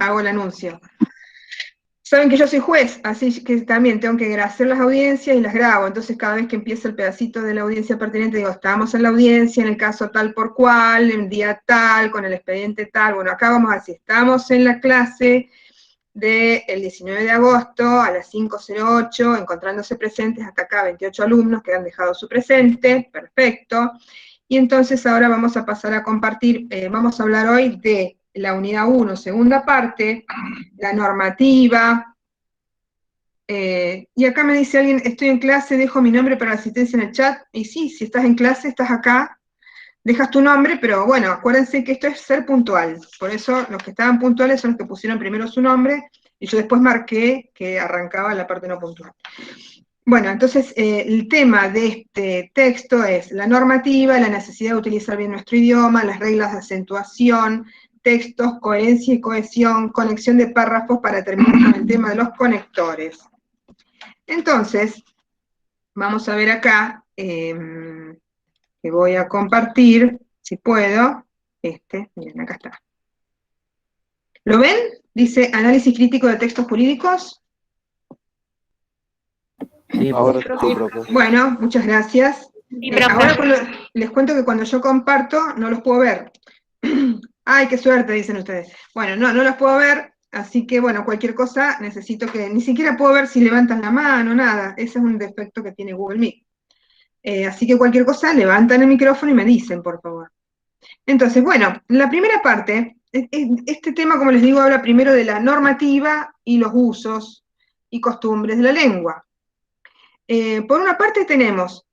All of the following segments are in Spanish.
hago el anuncio. Saben que yo soy juez, así que también tengo que hacer las audiencias y las grabo. Entonces, cada vez que empieza el pedacito de la audiencia pertinente, digo, estamos en la audiencia, en el caso tal por cual, en día tal, con el expediente tal. Bueno, acá vamos así, estamos en la clase del 19 de agosto a las 5:08, encontrándose presentes hasta acá 28 alumnos que han dejado su presente, perfecto. Y entonces ahora vamos a pasar a compartir, vamos a hablar hoy de la unidad 1, segunda parte, la normativa. Y acá me dice alguien, estoy en clase, dejo mi nombre para la asistencia en el chat. Y sí, si estás en clase, estás acá, dejas tu nombre, pero bueno, acuérdense que esto es ser puntual. Por eso los que estaban puntuales son los que pusieron primero su nombre, y yo después marqué que arrancaba la parte no puntual. Bueno, entonces el tema de este texto es la normativa, la necesidad de utilizar bien nuestro idioma, las reglas de acentuación, textos, coherencia y cohesión, conexión de párrafos para terminar con el tema de los conectores. Entonces, vamos a ver acá, que voy a compartir, si puedo, miren, acá está. ¿Lo ven? Dice análisis crítico de textos jurídicos. Sí, Ahora profe. sí, profe. Bueno, muchas gracias. Sí, profe. Ahora les cuento que cuando yo comparto no los puedo ver. Ay, qué suerte, dicen ustedes. Bueno, no los puedo ver, así que bueno, cualquier cosa necesito que, ni siquiera puedo ver si levantan la mano, nada. Ese es un defecto que tiene Google Meet. Así que cualquier cosa, levantan el micrófono y me dicen, por favor. Entonces, bueno, la primera parte, este tema, como les digo, habla primero de la normativa y los usos y costumbres de la lengua. Por una parte tenemos,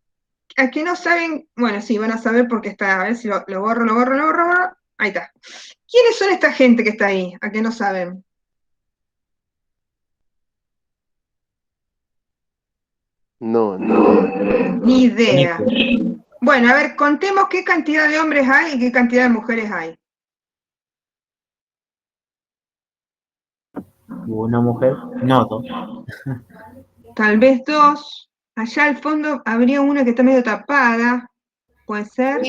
a que no saben, bueno, sí, van a saber porque está, a ver si lo borro, ahí está. ¿Quiénes son esta gente que está ahí? ¿A que no saben? No. Ni idea. Bueno, a ver, contemos qué cantidad de hombres hay y qué cantidad de mujeres hay. Una mujer, no, dos. Tal vez dos. Allá al fondo habría una que está medio tapada. ¿Puede ser?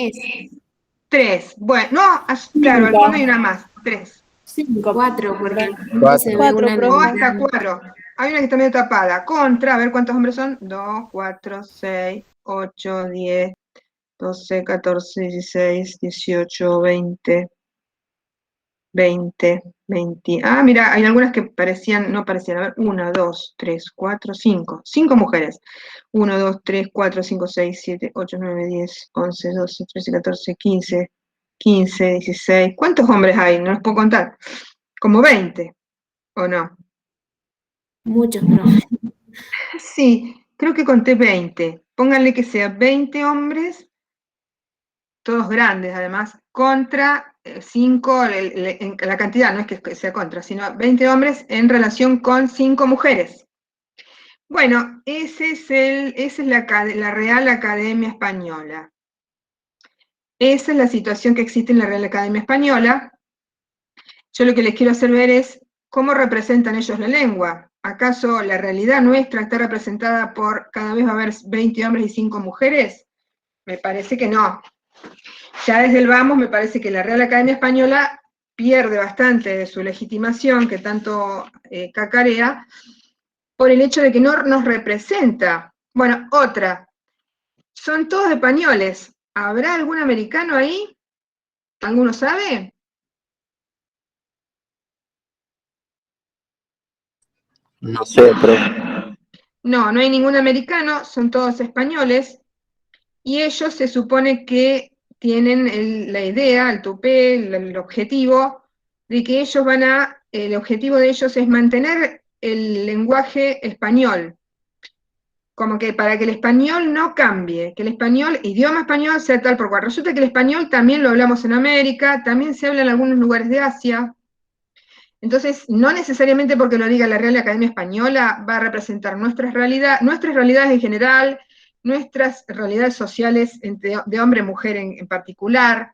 Tres. Bueno, no, claro, al fondo hay una más. Tres. 5, 4, porque Cuatro. se ve 4, una O profe. hasta cuatro. Hay una que está medio tapada. Contra, a ver cuántos hombres son. 2, 4, 6, 8, 10, 12, 14, 16, 18, 20. 20. Ah, mira, hay algunas que parecían, no parecían. A ver, 1, 2, 3, 4, 5. 5 mujeres. 1, 2, 3, 4, 5, 6, 7, 8, 9, 10, 11, 12, 13, 14, 15, 15, 16. ¿Cuántos hombres hay? No los puedo contar. Como 20, ¿o no? Muchos, profe. Sí, creo que conté 20. Pónganle que sea 20 hombres, todos grandes además, contra 5, la cantidad, no es que sea contra, sino 20 hombres en relación con 5 mujeres. Bueno, esa es la Real Academia Española. Esa es la situación que existe en la Real Academia Española. Yo lo que les quiero hacer ver es cómo representan ellos la lengua. ¿Acaso la realidad nuestra está representada por cada vez va a haber 20 hombres y 5 mujeres? Me parece que no. Ya desde el vamos me parece que la Real Academia Española pierde bastante de su legitimación, que tanto cacarea, por el hecho de que no nos representa. Bueno, otra. Son todos españoles. ¿Habrá algún americano ahí? ¿Alguno sabe? No sé, profe. No, no hay ningún americano, son todos españoles, y ellos se supone que tienen la idea, el tupé, el objetivo, de que ellos el objetivo de ellos es mantener el lenguaje español, como que para que el español no cambie, que el español, idioma español, sea tal por cual. Resulta que el español también lo hablamos en América, también se habla en algunos lugares de Asia. Entonces, no necesariamente porque lo diga la Real Academia Española va a representar nuestras realidades en general, nuestras realidades sociales de hombre-mujer en particular.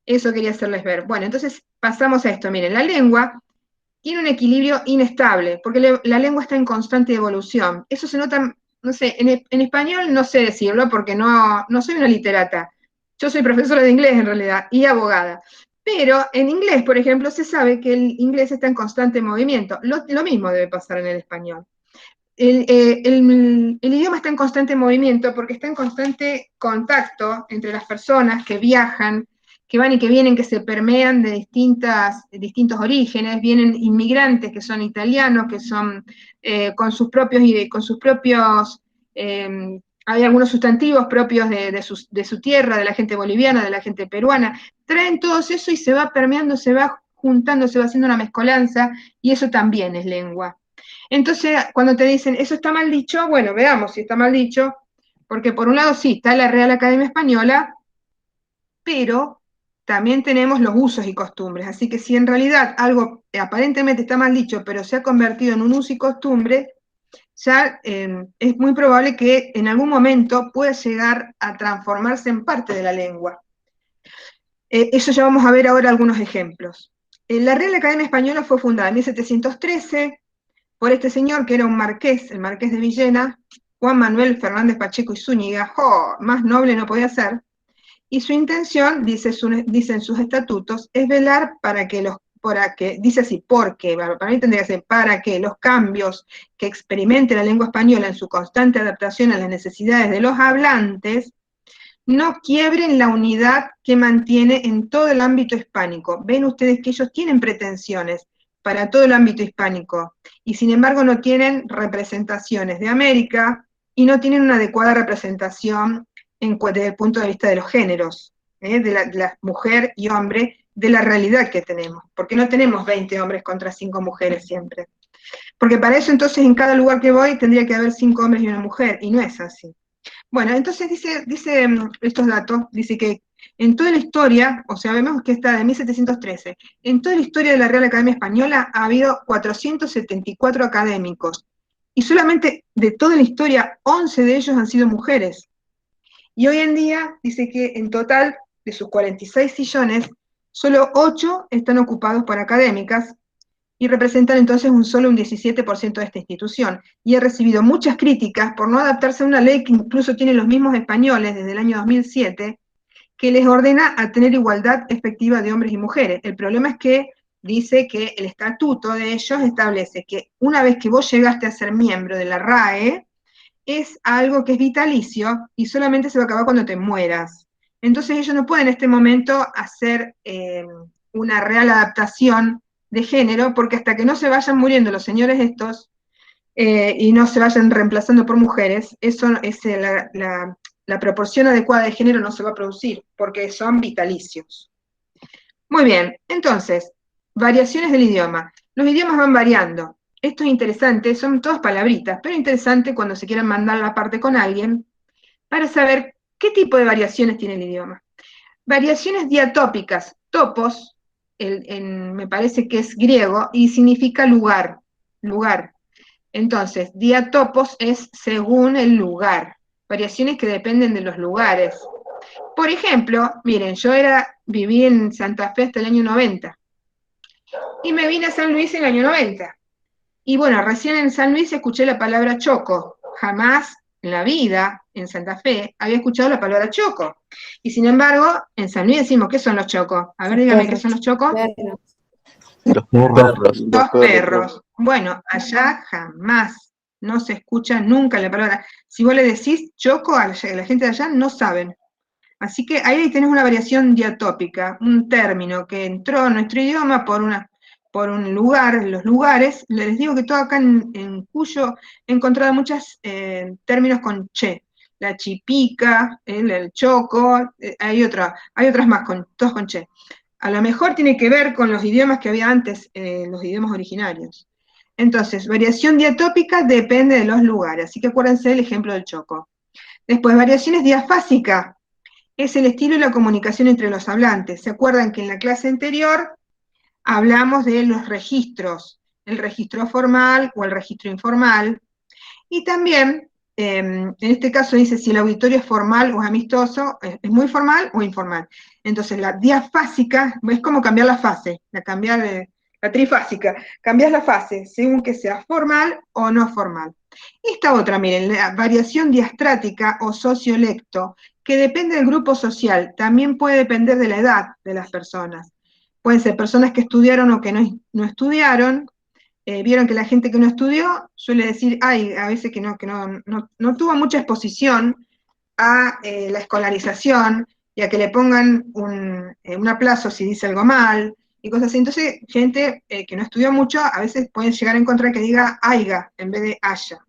Eso quería hacerles ver. Bueno, entonces pasamos a esto. Miren, la lengua tiene un equilibrio inestable, porque la lengua está en constante evolución. Eso se nota, no sé, en español no sé decirlo porque no soy una literata. Yo soy profesora de inglés en realidad y abogada. Pero en inglés, por ejemplo, se sabe que el inglés está en constante movimiento. Lo mismo debe pasar en el español. El idioma está en constante movimiento porque está en constante contacto entre las personas que viajan, que van y que vienen, que se permean de distintos orígenes. Vienen inmigrantes que son italianos, que son con sus propios hay algunos sustantivos propios de su tierra, de la gente boliviana, de la gente peruana. Traen todo eso y se va permeando, se va juntando, se va haciendo una mezcolanza, y eso también es lengua. Entonces, cuando te dicen, eso está mal dicho, bueno, veamos si está mal dicho, porque por un lado sí, está la Real Academia Española, pero también tenemos los usos y costumbres. Así que si en realidad algo aparentemente está mal dicho, pero se ha convertido en un uso y costumbre, ya es muy probable que en algún momento pueda llegar a transformarse en parte de la lengua. Eso ya vamos a ver ahora algunos ejemplos. La Real Academia Española fue fundada en 1713, por este señor que era un marqués, el marqués de Villena, Juan Manuel Fernández Pacheco y Zúñiga. ¡Oh! Más noble no podía ser. Y su intención, dicen sus estatutos, es velar dice así, porque, para mí tendría que ser, para que los cambios que experimente la lengua española en su constante adaptación a las necesidades de los hablantes, no quiebren la unidad que mantiene en todo el ámbito hispánico. Ven ustedes que ellos tienen pretensiones para todo el ámbito hispánico, y sin embargo no tienen representaciones de América, y no tienen una adecuada representación desde el punto de vista de los géneros, de la mujer y hombre, de la realidad que tenemos, porque no tenemos 20 hombres contra 5 mujeres siempre. Porque para eso entonces en cada lugar que voy tendría que haber 5 hombres y una mujer, y no es así. Bueno, entonces dice estos datos, dice que en toda la historia, o sea, vemos que está de 1713, en toda la historia de la Real Academia Española ha habido 474 académicos, y solamente de toda la historia 11 de ellos han sido mujeres. Y hoy en día dice que en total de sus 46 sillones, solo 8 están ocupados por académicas, y representan entonces solo un 17% de esta institución, y ha recibido muchas críticas por no adaptarse a una ley que incluso tienen los mismos españoles desde el año 2007, que les ordena a tener igualdad efectiva de hombres y mujeres. El problema es que dice que el estatuto de ellos establece que una vez que vos llegaste a ser miembro de la RAE, es algo que es vitalicio y solamente se va a acabar cuando te mueras. Entonces ellos no pueden en este momento hacer una real adaptación de género, porque hasta que no se vayan muriendo los señores estos y no se vayan reemplazando por mujeres, la proporción adecuada de género no se va a producir, porque son vitalicios. Muy bien, entonces, variaciones del idioma. Los idiomas van variando. Esto es interesante, son todas palabritas, pero interesante cuando se quieran mandar la parte con alguien, para saber qué tipo de variaciones tiene el idioma. Variaciones diatópicas, topos, me parece que es griego, y significa lugar. Entonces, diatopos es según el lugar, variaciones que dependen de los lugares. Por ejemplo, miren, viví en Santa Fe hasta el año 90, y me vine a San Luis en el año 90. Y bueno, recién en San Luis escuché la palabra choco. Jamás en la vida, en Santa Fe, había escuchado la palabra choco. Y sin embargo, en San Luis decimos, ¿qué son los chocos? A ver, dígame, ¿qué son los chocos? Perros. Los perros. Los perros. Bueno, allá jamás no se escucha nunca la palabra. Si vos le decís choco, a la gente de allá no saben. Así que ahí tenés una variación diatópica, un término que entró en nuestro idioma por un lugar, los lugares. Les digo que todo acá en Cuyo he encontrado muchos términos con che. La chipica, el choco, hay otras más, todos con che. A lo mejor tiene que ver con los idiomas que había antes, los idiomas originarios. Entonces, variación diatópica depende de los lugares, así que acuérdense del ejemplo del choco. Después, variaciones diafásicas, es el estilo y la comunicación entre los hablantes. ¿Se acuerdan que en la clase anterior hablamos de los registros, el registro formal o el registro informal? Y también, en este caso dice si el auditorio es formal o es amistoso, es muy formal o informal. Entonces la diafásica es como cambiar la fase, la trifásica, cambias la fase según que sea formal o no formal. Esta otra, miren, la variación diastrática o sociolecto, que depende del grupo social, también puede depender de la edad de las personas. pueden ser personas que estudiaron o que no estudiaron. Vieron que la gente que no estudió suele decir, ay, a veces que no tuvo mucha exposición a la escolarización y a que le pongan un aplazo si dice algo mal y cosas así. Entonces, gente que no estudió mucho, a veces pueden llegar a encontrar que diga aiga en vez de haya.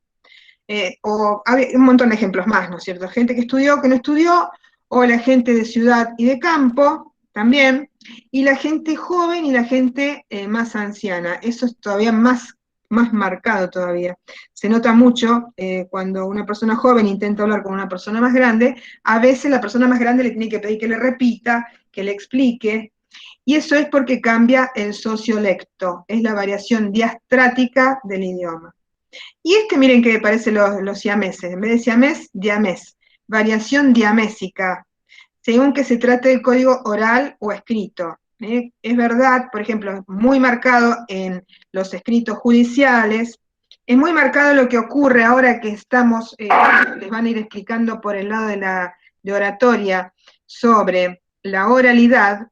O hay un montón de ejemplos más, ¿no es cierto? Gente que estudió, que no estudió, o la gente de ciudad y de campo también, y la gente joven y la gente más anciana. Eso es todavía más marcado todavía. Se nota mucho cuando una persona joven intenta hablar con una persona más grande, a veces la persona más grande le tiene que pedir que le repita, que le explique, y eso es porque cambia el sociolecto, es la variación diastrática del idioma. Y miren que parece los siameses, en vez de siamés, diamés, variación diamésica, según que se trate del código oral o escrito. Es verdad, por ejemplo, muy marcado en los escritos judiciales, es muy marcado lo que ocurre ahora que estamos, les van a ir explicando por el lado de oratoria, sobre la oralidad,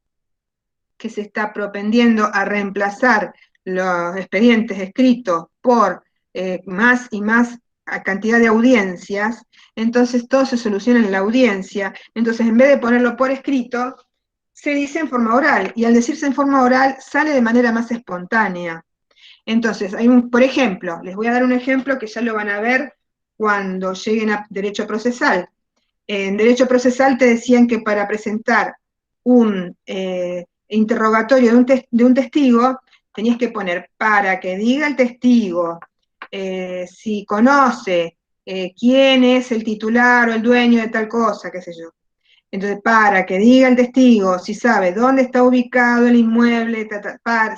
que se está propendiendo a reemplazar los expedientes escritos por más y más cantidad de audiencias, entonces todo se soluciona en la audiencia, entonces en vez de ponerlo por escrito, se dice en forma oral, y al decirse en forma oral sale de manera más espontánea. Entonces, por ejemplo, les voy a dar un ejemplo que ya lo van a ver cuando lleguen a derecho procesal. En derecho procesal te decían que para presentar un interrogatorio de un testigo, tenías que poner para que diga el testigo si conoce quién es el titular o el dueño de tal cosa, qué sé yo. Entonces, para que diga el testigo, si sabe dónde está ubicado el inmueble,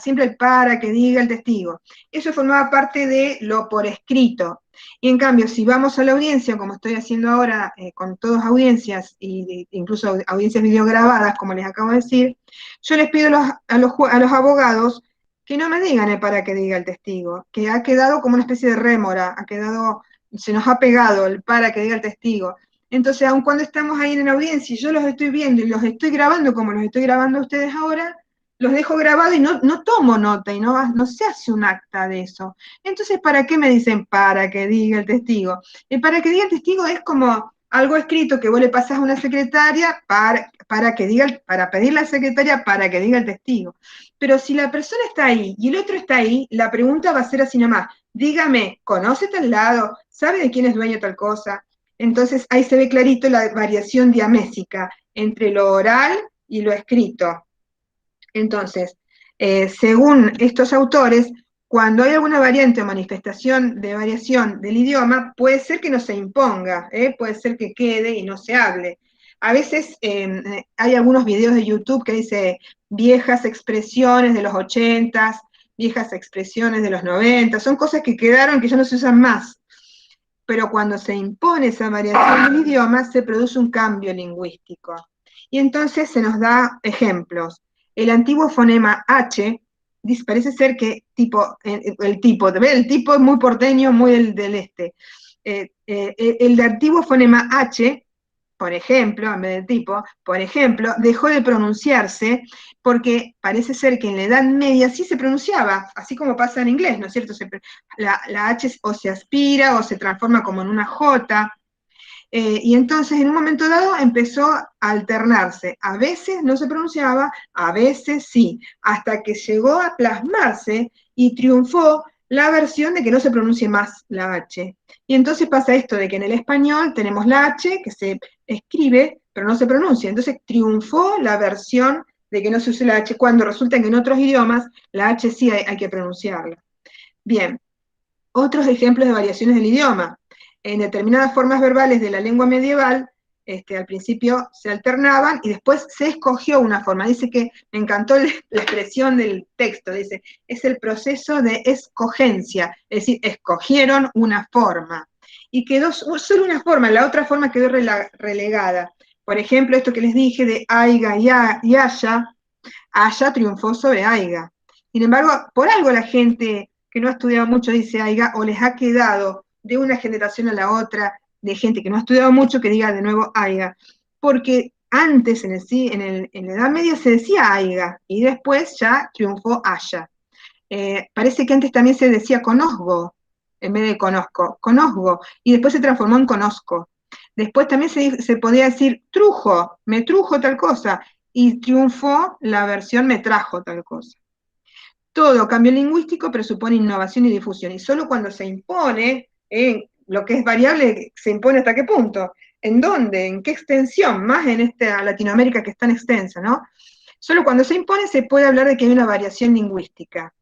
siempre el para que diga el testigo. Eso formaba parte de lo por escrito. Y en cambio, si vamos a la audiencia, como estoy haciendo ahora con todas audiencias, e incluso audiencias videograbadas, como les acabo de decir, yo les pido a los abogados que no me digan el para que diga el testigo, que ha quedado como una especie de rémora, se nos ha pegado el para que diga el testigo. Entonces, aun cuando estamos ahí en la audiencia y yo los estoy viendo y los estoy grabando como los estoy grabando a ustedes ahora, los dejo grabados y no tomo nota y no se hace un acta de eso. Entonces, ¿para qué me dicen para que diga el testigo? El para que diga el testigo es como algo escrito que vos le pasás a una secretaria para pedirle a la secretaria para que diga el testigo. Pero si la persona está ahí y el otro está ahí, la pregunta va a ser así nomás. Dígame, ¿conoce tal lado? ¿Sabe de quién es dueño tal cosa? Entonces ahí se ve clarito la variación diamésica entre lo oral y lo escrito. Entonces, según estos autores, cuando hay alguna variante o manifestación de variación del idioma, puede ser que no se imponga, puede ser que quede y no se hable. A veces hay algunos videos de YouTube que dice viejas expresiones de los 80s, viejas expresiones de los 90, son cosas que quedaron que ya no se usan más. Pero cuando se impone esa variación del idioma, se produce un cambio lingüístico. Y entonces se nos da ejemplos. El antiguo fonema H, parece ser que el tipo es muy porteño, muy del este. El antiguo fonema H, por ejemplo, en vez de tipo, por ejemplo, dejó de pronunciarse porque parece ser que en la Edad Media sí se pronunciaba, así como pasa en inglés, ¿no es cierto? La H o se aspira o se transforma como en una J, y entonces en un momento dado empezó a alternarse. A veces no se pronunciaba, a veces sí, hasta que llegó a plasmarse y triunfó la versión de que no se pronuncie más la H. Y entonces pasa esto de que en el español tenemos la H que se escribe, pero no se pronuncia. Entonces triunfó la versión de que no se use la H, cuando resulta que en otros idiomas la H sí hay que pronunciarla. Bien, otros ejemplos de variaciones del idioma. En determinadas formas verbales de la lengua medieval, al principio se alternaban y después se escogió una forma. Dice que, me encantó la expresión del texto, dice, es el proceso de escogencia, es decir, escogieron una forma. Y quedó solo una forma, la otra forma quedó relegada. Por ejemplo, esto que les dije de aiga y haya triunfó sobre aiga. Sin embargo, por algo la gente que no ha estudiado mucho dice aiga, o les ha quedado de una generación a la otra de gente que no ha estudiado mucho que diga de nuevo aiga, porque antes, en la Edad Media se decía Aiga, y después ya triunfó Haya. Parece que antes también se decía conozco, en vez de conozco, y después se transformó en conozco. Después también se podía decir trujo, me trujo tal cosa, y triunfó la versión me trajo tal cosa. Todo cambio lingüístico presupone innovación y difusión, y solo cuando se impone, lo que es variable, se impone hasta qué punto, en dónde, en qué extensión, más en esta Latinoamérica que es tan extensa, ¿no? Solo cuando se impone se puede hablar de que hay una variación lingüística.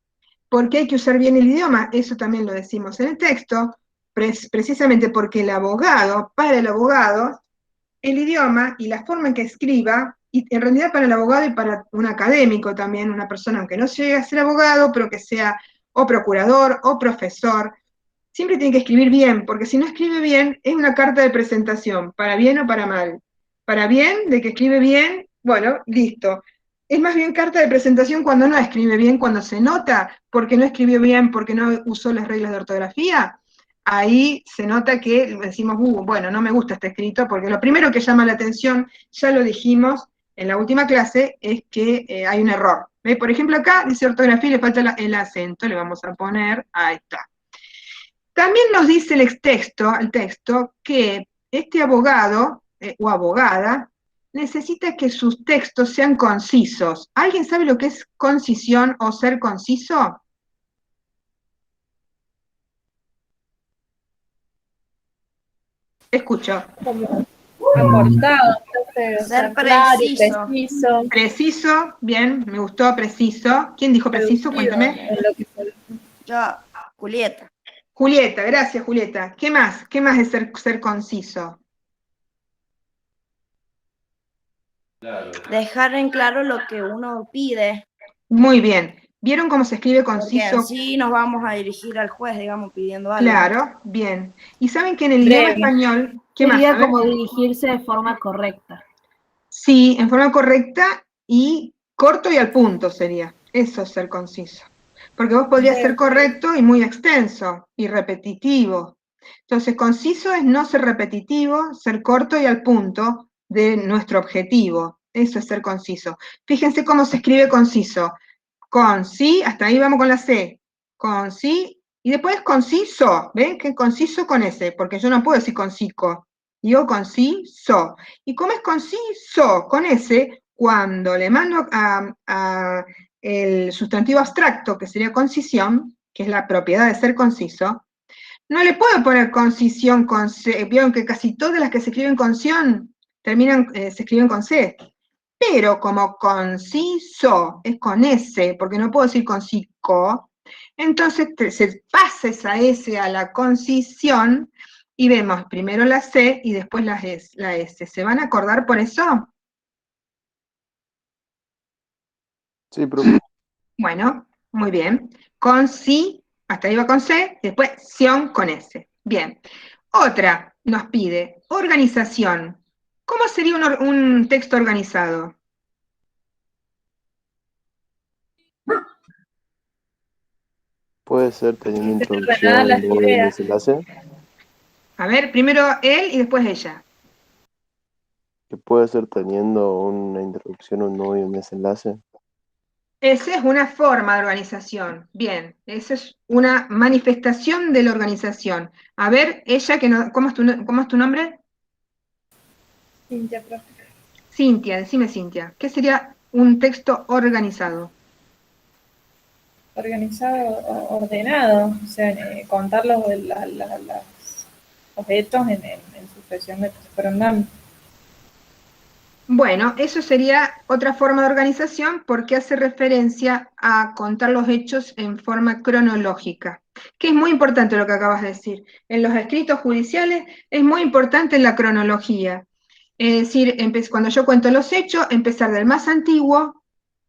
¿Por qué hay que usar bien el idioma? Eso también lo decimos en el texto, precisamente porque para el abogado, el idioma y la forma en que escriba, y en realidad para el abogado y para un académico también, una persona aunque no llegue a ser abogado, pero que sea o procurador o profesor, siempre tiene que escribir bien, porque si no escribe bien, es una carta de presentación, para bien o para mal. Para bien, de que escribe bien, bueno, listo. Es más bien carta de presentación cuando no escribe bien, cuando se nota porque no escribió bien, porque no usó las reglas de ortografía. Ahí se nota que decimos, bueno, no me gusta este escrito, porque lo primero que llama la atención, ya lo dijimos en la última clase, es que hay un error. ¿Ve? Por ejemplo, acá dice ortografía y le falta el acento, le vamos a poner, ahí está. También nos dice el texto que este abogado o abogada necesita que sus textos sean concisos. ¿Alguien sabe lo que es concisión o ser conciso? Escucho. Como acortado, entonces, Ser claro y preciso. preciso. Preciso, bien, me gustó preciso. ¿Quién dijo preciso? Reducido Cuéntame. en lo que se- Yo, Julieta. Julieta, gracias Julieta. ¿Qué más? ¿Qué más es ser conciso? Dejar en claro lo que uno pide, Muy bien. ¿Vieron cómo se escribe porque en conciso? sí nos vamos a dirigir al juez, digamos, pidiendo algo. Claro, bien. Y saben que en el idioma Breve. español, ¿qué más? A Sería ver. como dirigirse de forma correcta. Sí, en forma correcta y corto y al punto sería. Eso es ser conciso. Porque vos podrías ser correcto y muy extenso y repetitivo. Entonces, conciso es no ser repetitivo, ser corto y al punto de nuestro objetivo. Eso es ser conciso. Fíjense cómo se escribe conciso. Con sí, hasta ahí vamos con la C. Con sí, y después conciso. ¿Ven? Que conciso con S, porque yo no puedo decir conciso. Digo conciso. ¿Y cómo es conciso? Con S, cuando le mando a el sustantivo abstracto, que sería concisión, que es la propiedad de ser conciso, no le puedo poner concisión con C. Vieron que casi todas las que se escriben con sion se escriben con C. Pero como conciso es con S, porque no puedo decir conciso, entonces se pasa esa S a la concisión y vemos primero la C y después la S. ¿Se van a acordar por eso? Sí, profe. Bueno, muy bien. Con sí, hasta ahí va con C, después sion con S. Bien. Otra nos pide organización. ¿Cómo sería un texto organizado? Puede ser teniendo Ordenadas introducción, las nudo y ideas. desenlace. A ver, primero él y después ella. Que puede ser teniendo una introducción, un nudo y un desenlace. Esa es una forma de organización. Bien, esa es una manifestación de la organización. A ver, ella, que no, cómo es tu nombre? Cintia, profe. Cintia, decime Cintia. ¿Qué sería un texto organizado? Organizado, ordenado, o sea, contar los hechos en sucesión de que se fueron dando. Bueno, eso sería otra forma de organización porque hace referencia a contar los hechos en forma cronológica, que es muy importante lo que acabas de decir. En los escritos judiciales es muy importante la cronología. Es decir, cuando yo cuento los hechos, empezar del más antiguo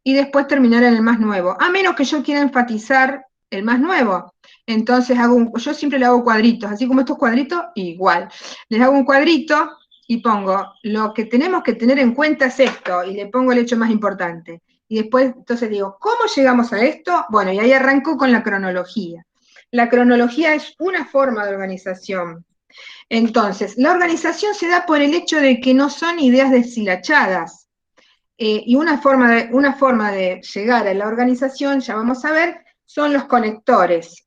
y después terminar en el más nuevo, a menos que yo quiera enfatizar el más nuevo. Entonces yo siempre le hago cuadritos, así como estos cuadritos, igual. Les hago un cuadrito y pongo, lo que tenemos que tener en cuenta es esto, y le pongo el hecho más importante. Y después, entonces digo, ¿cómo llegamos a esto? Bueno, y ahí arranco con la cronología. La cronología es una forma de organización. Entonces, la organización se da por el hecho de que no son ideas deshilachadas. Y una forma de llegar a la organización, ya vamos a ver, son los conectores.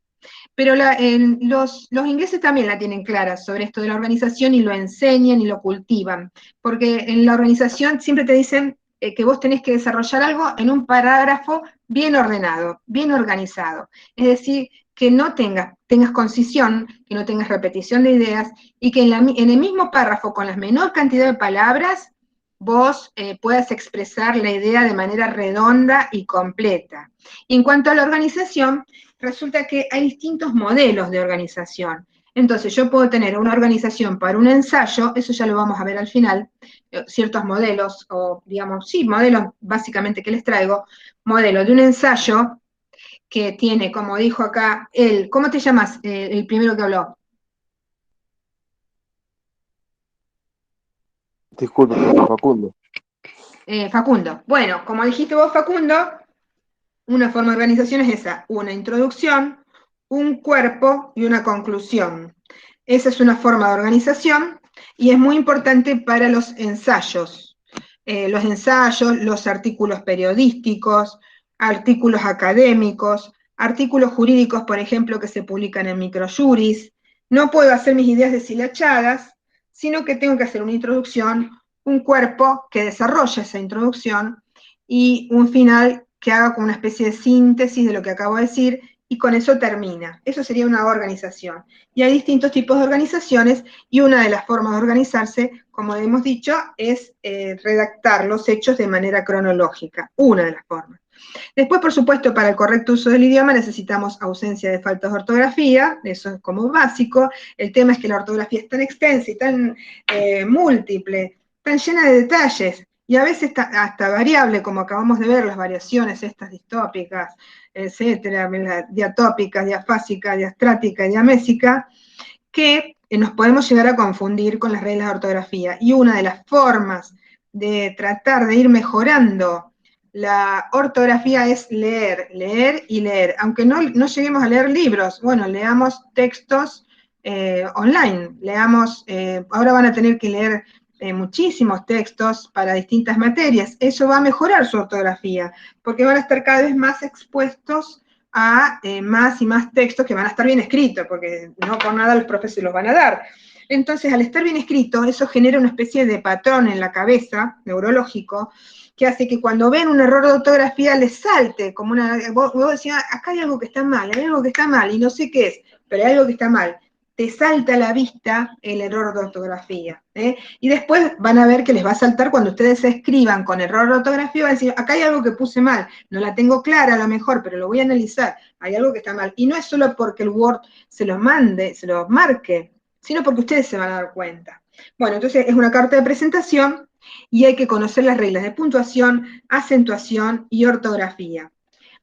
Pero los ingleses también la tienen clara sobre esto de la organización y lo enseñan y lo cultivan. Porque en la organización siempre te dicen que vos tenés que desarrollar algo en un parágrafo bien ordenado, bien organizado. Es decir, que no tengas concisión, que no tengas repetición de ideas, y que en el mismo párrafo, con la menor cantidad de palabras, vos puedas expresar la idea de manera redonda y completa. Y en cuanto a la organización, resulta que hay distintos modelos de organización. Entonces, yo puedo tener una organización para un ensayo, eso ya lo vamos a ver al final, ciertos modelos, o digamos, sí, modelos básicamente que les traigo, modelo de un ensayo que tiene, como dijo acá, ¿cómo te llamas? El primero que habló. Disculpe, profe, Facundo. Facundo. Bueno, como dijiste vos, Facundo, una forma de organización es esa, una introducción, un cuerpo y una conclusión. Esa es una forma de organización y es muy importante para los ensayos. Los artículos periodísticos, artículos académicos, artículos jurídicos, por ejemplo, que se publican en microjuris. No puedo hacer mis ideas deshilachadas, sino que tengo que hacer una introducción, un cuerpo que desarrolle esa introducción y un final que haga como una especie de síntesis de lo que acabo de decir, y con eso termina. Eso sería una organización. Y hay distintos tipos de organizaciones, y una de las formas de organizarse, como hemos dicho, es redactar los hechos de manera cronológica. Una de las formas. Después, por supuesto, para el correcto uso del idioma necesitamos ausencia de faltas de ortografía, eso es como básico. El tema es que la ortografía es tan extensa y tan múltiple, tan llena de detalles, y a veces hasta variable, como acabamos de ver, las variaciones estas distópicas, etcétera, diatópicas, diafásicas, diastrática, diamésica, que nos podemos llegar a confundir con las reglas de ortografía. Y una de las formas de tratar de ir mejorando la ortografía es leer, leer y leer. Aunque no lleguemos a leer libros, bueno, leamos textos online, ahora van a tener que leer muchísimos textos para distintas materias. Eso va a mejorar su ortografía, porque van a estar cada vez más expuestos a más y más textos que van a estar bien escritos, porque no por nada los profes se los van a dar. Entonces, al estar bien escrito, eso genera una especie de patrón en la cabeza, neurológico, que hace que cuando ven un error de ortografía les salte, como vos decías, acá hay algo que está mal, y no sé qué es, pero hay algo que está mal. Te salta a la vista el error de ortografía. Y después van a ver que les va a saltar cuando ustedes escriban con error de ortografía, van a decir, acá hay algo que puse mal, no la tengo clara a lo mejor, pero lo voy a analizar, hay algo que está mal. Y no es solo porque el Word se los mande, se los marque, sino porque ustedes se van a dar cuenta. Bueno, entonces es una carta de presentación y hay que conocer las reglas de puntuación, acentuación y ortografía.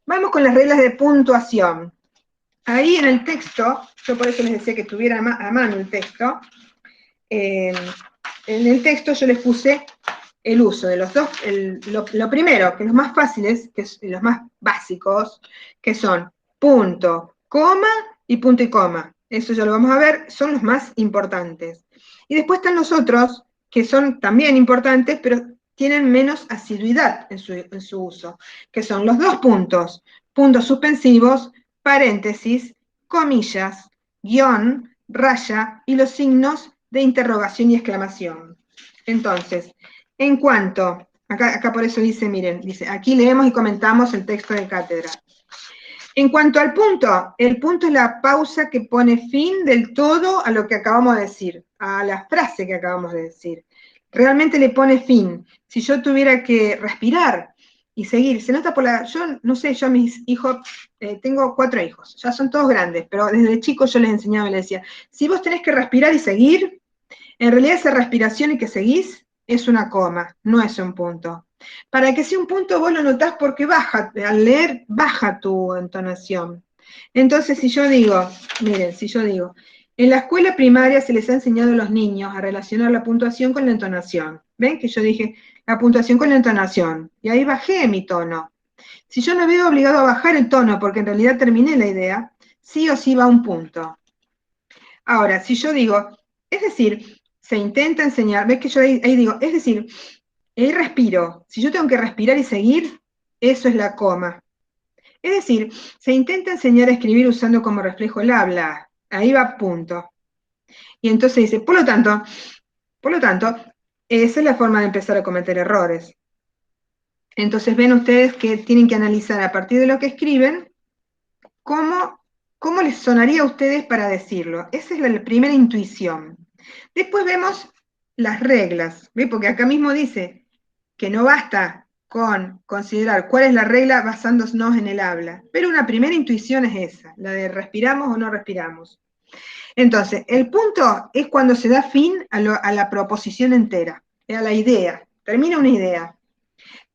Vamos con las reglas de puntuación. Ahí en el texto, yo por eso les decía que tuviera a mano el texto, en el texto yo les puse el uso de los dos, lo primero, que los más fáciles, que es los más básicos, que son punto, coma y punto y coma. Eso ya lo vamos a ver, son los más importantes. Y después están los otros, que son también importantes, pero tienen menos asiduidad en su uso, que son los dos puntos, puntos suspensivos, paréntesis, comillas, guión, raya y los signos de interrogación y exclamación. Entonces, en cuanto, acá por eso dice, miren, dice, aquí leemos y comentamos el texto de cátedra. En cuanto al punto, el punto es la pausa que pone fin del todo a lo que acabamos de decir, a la frase que acabamos de decir. Realmente le pone fin. Si yo tuviera que respirar y seguir, se nota yo no sé, yo a mis hijos, tengo 4 hijos, ya son todos grandes, pero desde chicos yo les enseñaba y les decía, si vos tenés que respirar y seguir, en realidad esa respiración y que seguís es una coma, no es un punto. Para que sea un punto vos lo notás porque al leer baja tu entonación. Entonces si yo digo, miren, en la escuela primaria se les ha enseñado a los niños a relacionar la puntuación con la entonación. ¿Ven que yo dije la puntuación con la entonación? Y ahí bajé mi tono. Si yo me veo obligado a bajar el tono porque en realidad terminé la idea, sí o sí va un punto. Ahora, si yo digo, Es decir, se intenta enseñar, ves que yo ahí digo, es decir, ahí respiro. Si yo tengo que respirar y seguir, eso es la coma. Es decir, se intenta enseñar a escribir usando como reflejo el habla. Ahí va punto. Y entonces dice, por lo tanto, esa es la forma de empezar a cometer errores. Entonces ven ustedes que tienen que analizar a partir de lo que escriben, cómo les sonaría a ustedes para decirlo. Esa es la primera intuición. Después vemos las reglas, ¿ve? Porque acá mismo dice que no basta con considerar cuál es la regla basándonos en el habla, pero una primera intuición es esa, la de respiramos o no respiramos. Entonces, el punto es cuando se da fin a la proposición entera, a la idea, termina una idea.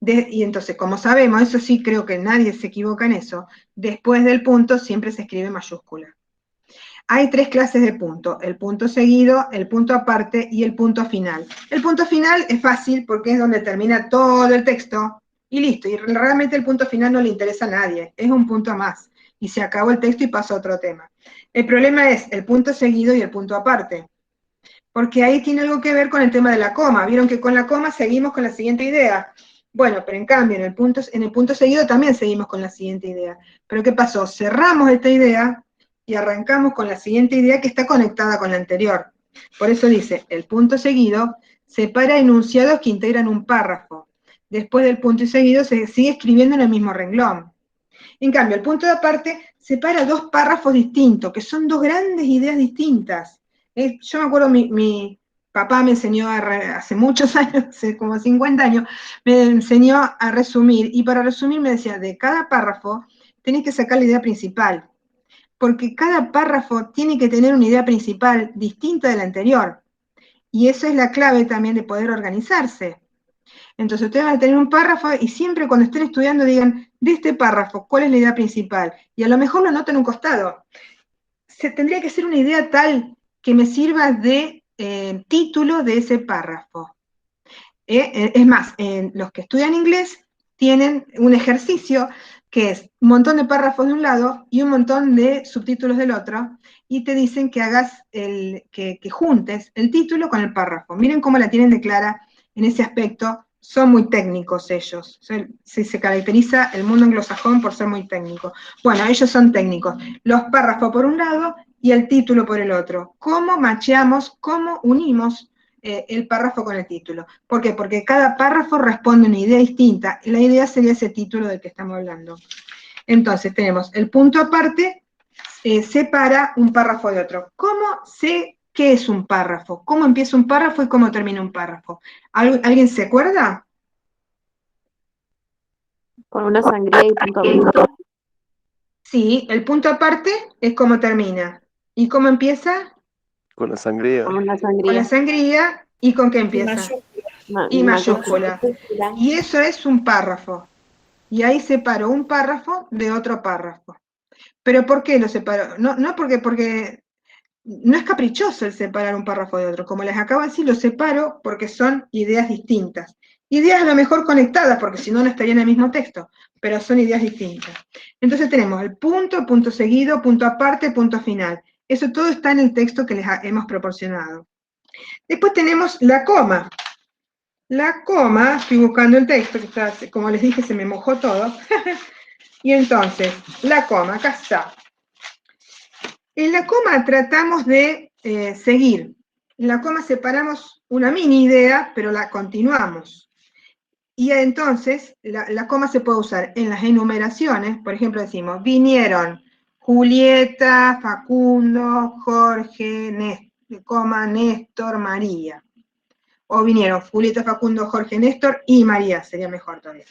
Y entonces, como sabemos, eso sí creo que nadie se equivoca en eso, después del punto siempre se escribe mayúscula. Hay 3 clases de punto, el punto seguido, el punto aparte y el punto final. El punto final es fácil porque es donde termina todo el texto y listo, y realmente el punto final no le interesa a nadie, es un punto más, y se acabó el texto y pasó a otro tema. El problema es el punto seguido y el punto aparte, porque ahí tiene algo que ver con el tema de la coma. Vieron que con la coma seguimos con la siguiente idea. Bueno, pero en cambio en el punto seguido también seguimos con la siguiente idea. Pero ¿qué pasó? Cerramos esta idea y arrancamos con la siguiente idea que está conectada con la anterior. Por eso dice, el punto seguido separa enunciados que integran un párrafo. Después del punto y seguido se sigue escribiendo en el mismo renglón. En cambio, el punto de aparte separa 2 párrafos distintos, que son 2 grandes ideas distintas. Yo me acuerdo, mi papá me enseñó hace muchos años, hace como 50 años, me enseñó a resumir, y para resumir me decía, de cada párrafo tenés que sacar la idea principal, porque cada párrafo tiene que tener una idea principal distinta de la anterior, y eso es la clave también de poder organizarse. Entonces ustedes van a tener un párrafo y siempre cuando estén estudiando digan, de este párrafo, ¿cuál es la idea principal? Y a lo mejor lo anoten en un costado. Tendría que ser una idea tal que me sirva de título de ese párrafo. Es más, los que estudian inglés tienen un ejercicio que es un montón de párrafos de un lado y un montón de subtítulos del otro, y te dicen que hagas que juntes el título con el párrafo. Miren cómo la tienen de clara en ese aspecto, son muy técnicos ellos. Se caracteriza el mundo anglosajón por ser muy técnico. Bueno, ellos son técnicos. Los párrafos por un lado y el título por el otro. ¿Cómo macheamos, cómo unimos el párrafo con el título? ¿Por qué? Porque cada párrafo responde a una idea distinta. La idea sería ese título del que estamos hablando. Entonces tenemos el punto aparte, separa un párrafo de otro. ¿Cómo sé qué es un párrafo? ¿Cómo empieza un párrafo y cómo termina un párrafo? ¿Alguien se acuerda? Con una sangría y punto aparte. Sí, el punto aparte es cómo termina. ¿Y cómo empieza? Con la sangría. Con una Con sangría. la sangría. ¿Y con qué empieza? Y mayúscula. Y eso es un párrafo. Y ahí separo un párrafo de otro párrafo. ¿Pero por qué lo separo? No porque no es caprichoso el separar un párrafo de otro. Como les acabo de decir, lo separo porque son ideas distintas. Ideas a lo mejor conectadas, porque si no, no estarían en el mismo texto, pero son ideas distintas. Entonces tenemos el punto, punto seguido, punto aparte, punto final. Eso todo está en el texto que les hemos proporcionado. Después tenemos la coma. La coma, estoy buscando el texto, que está, como les dije, se me mojó todo. Y entonces, la coma, acá está. En la coma tratamos de seguir. En la coma separamos una mini idea, pero la continuamos. Y entonces, la coma se puede usar en las enumeraciones. Por ejemplo, decimos, vinieron Julieta, Facundo, Jorge, Néstor, María. O vinieron Julieta, Facundo, Jorge, Néstor y María, sería mejor todavía.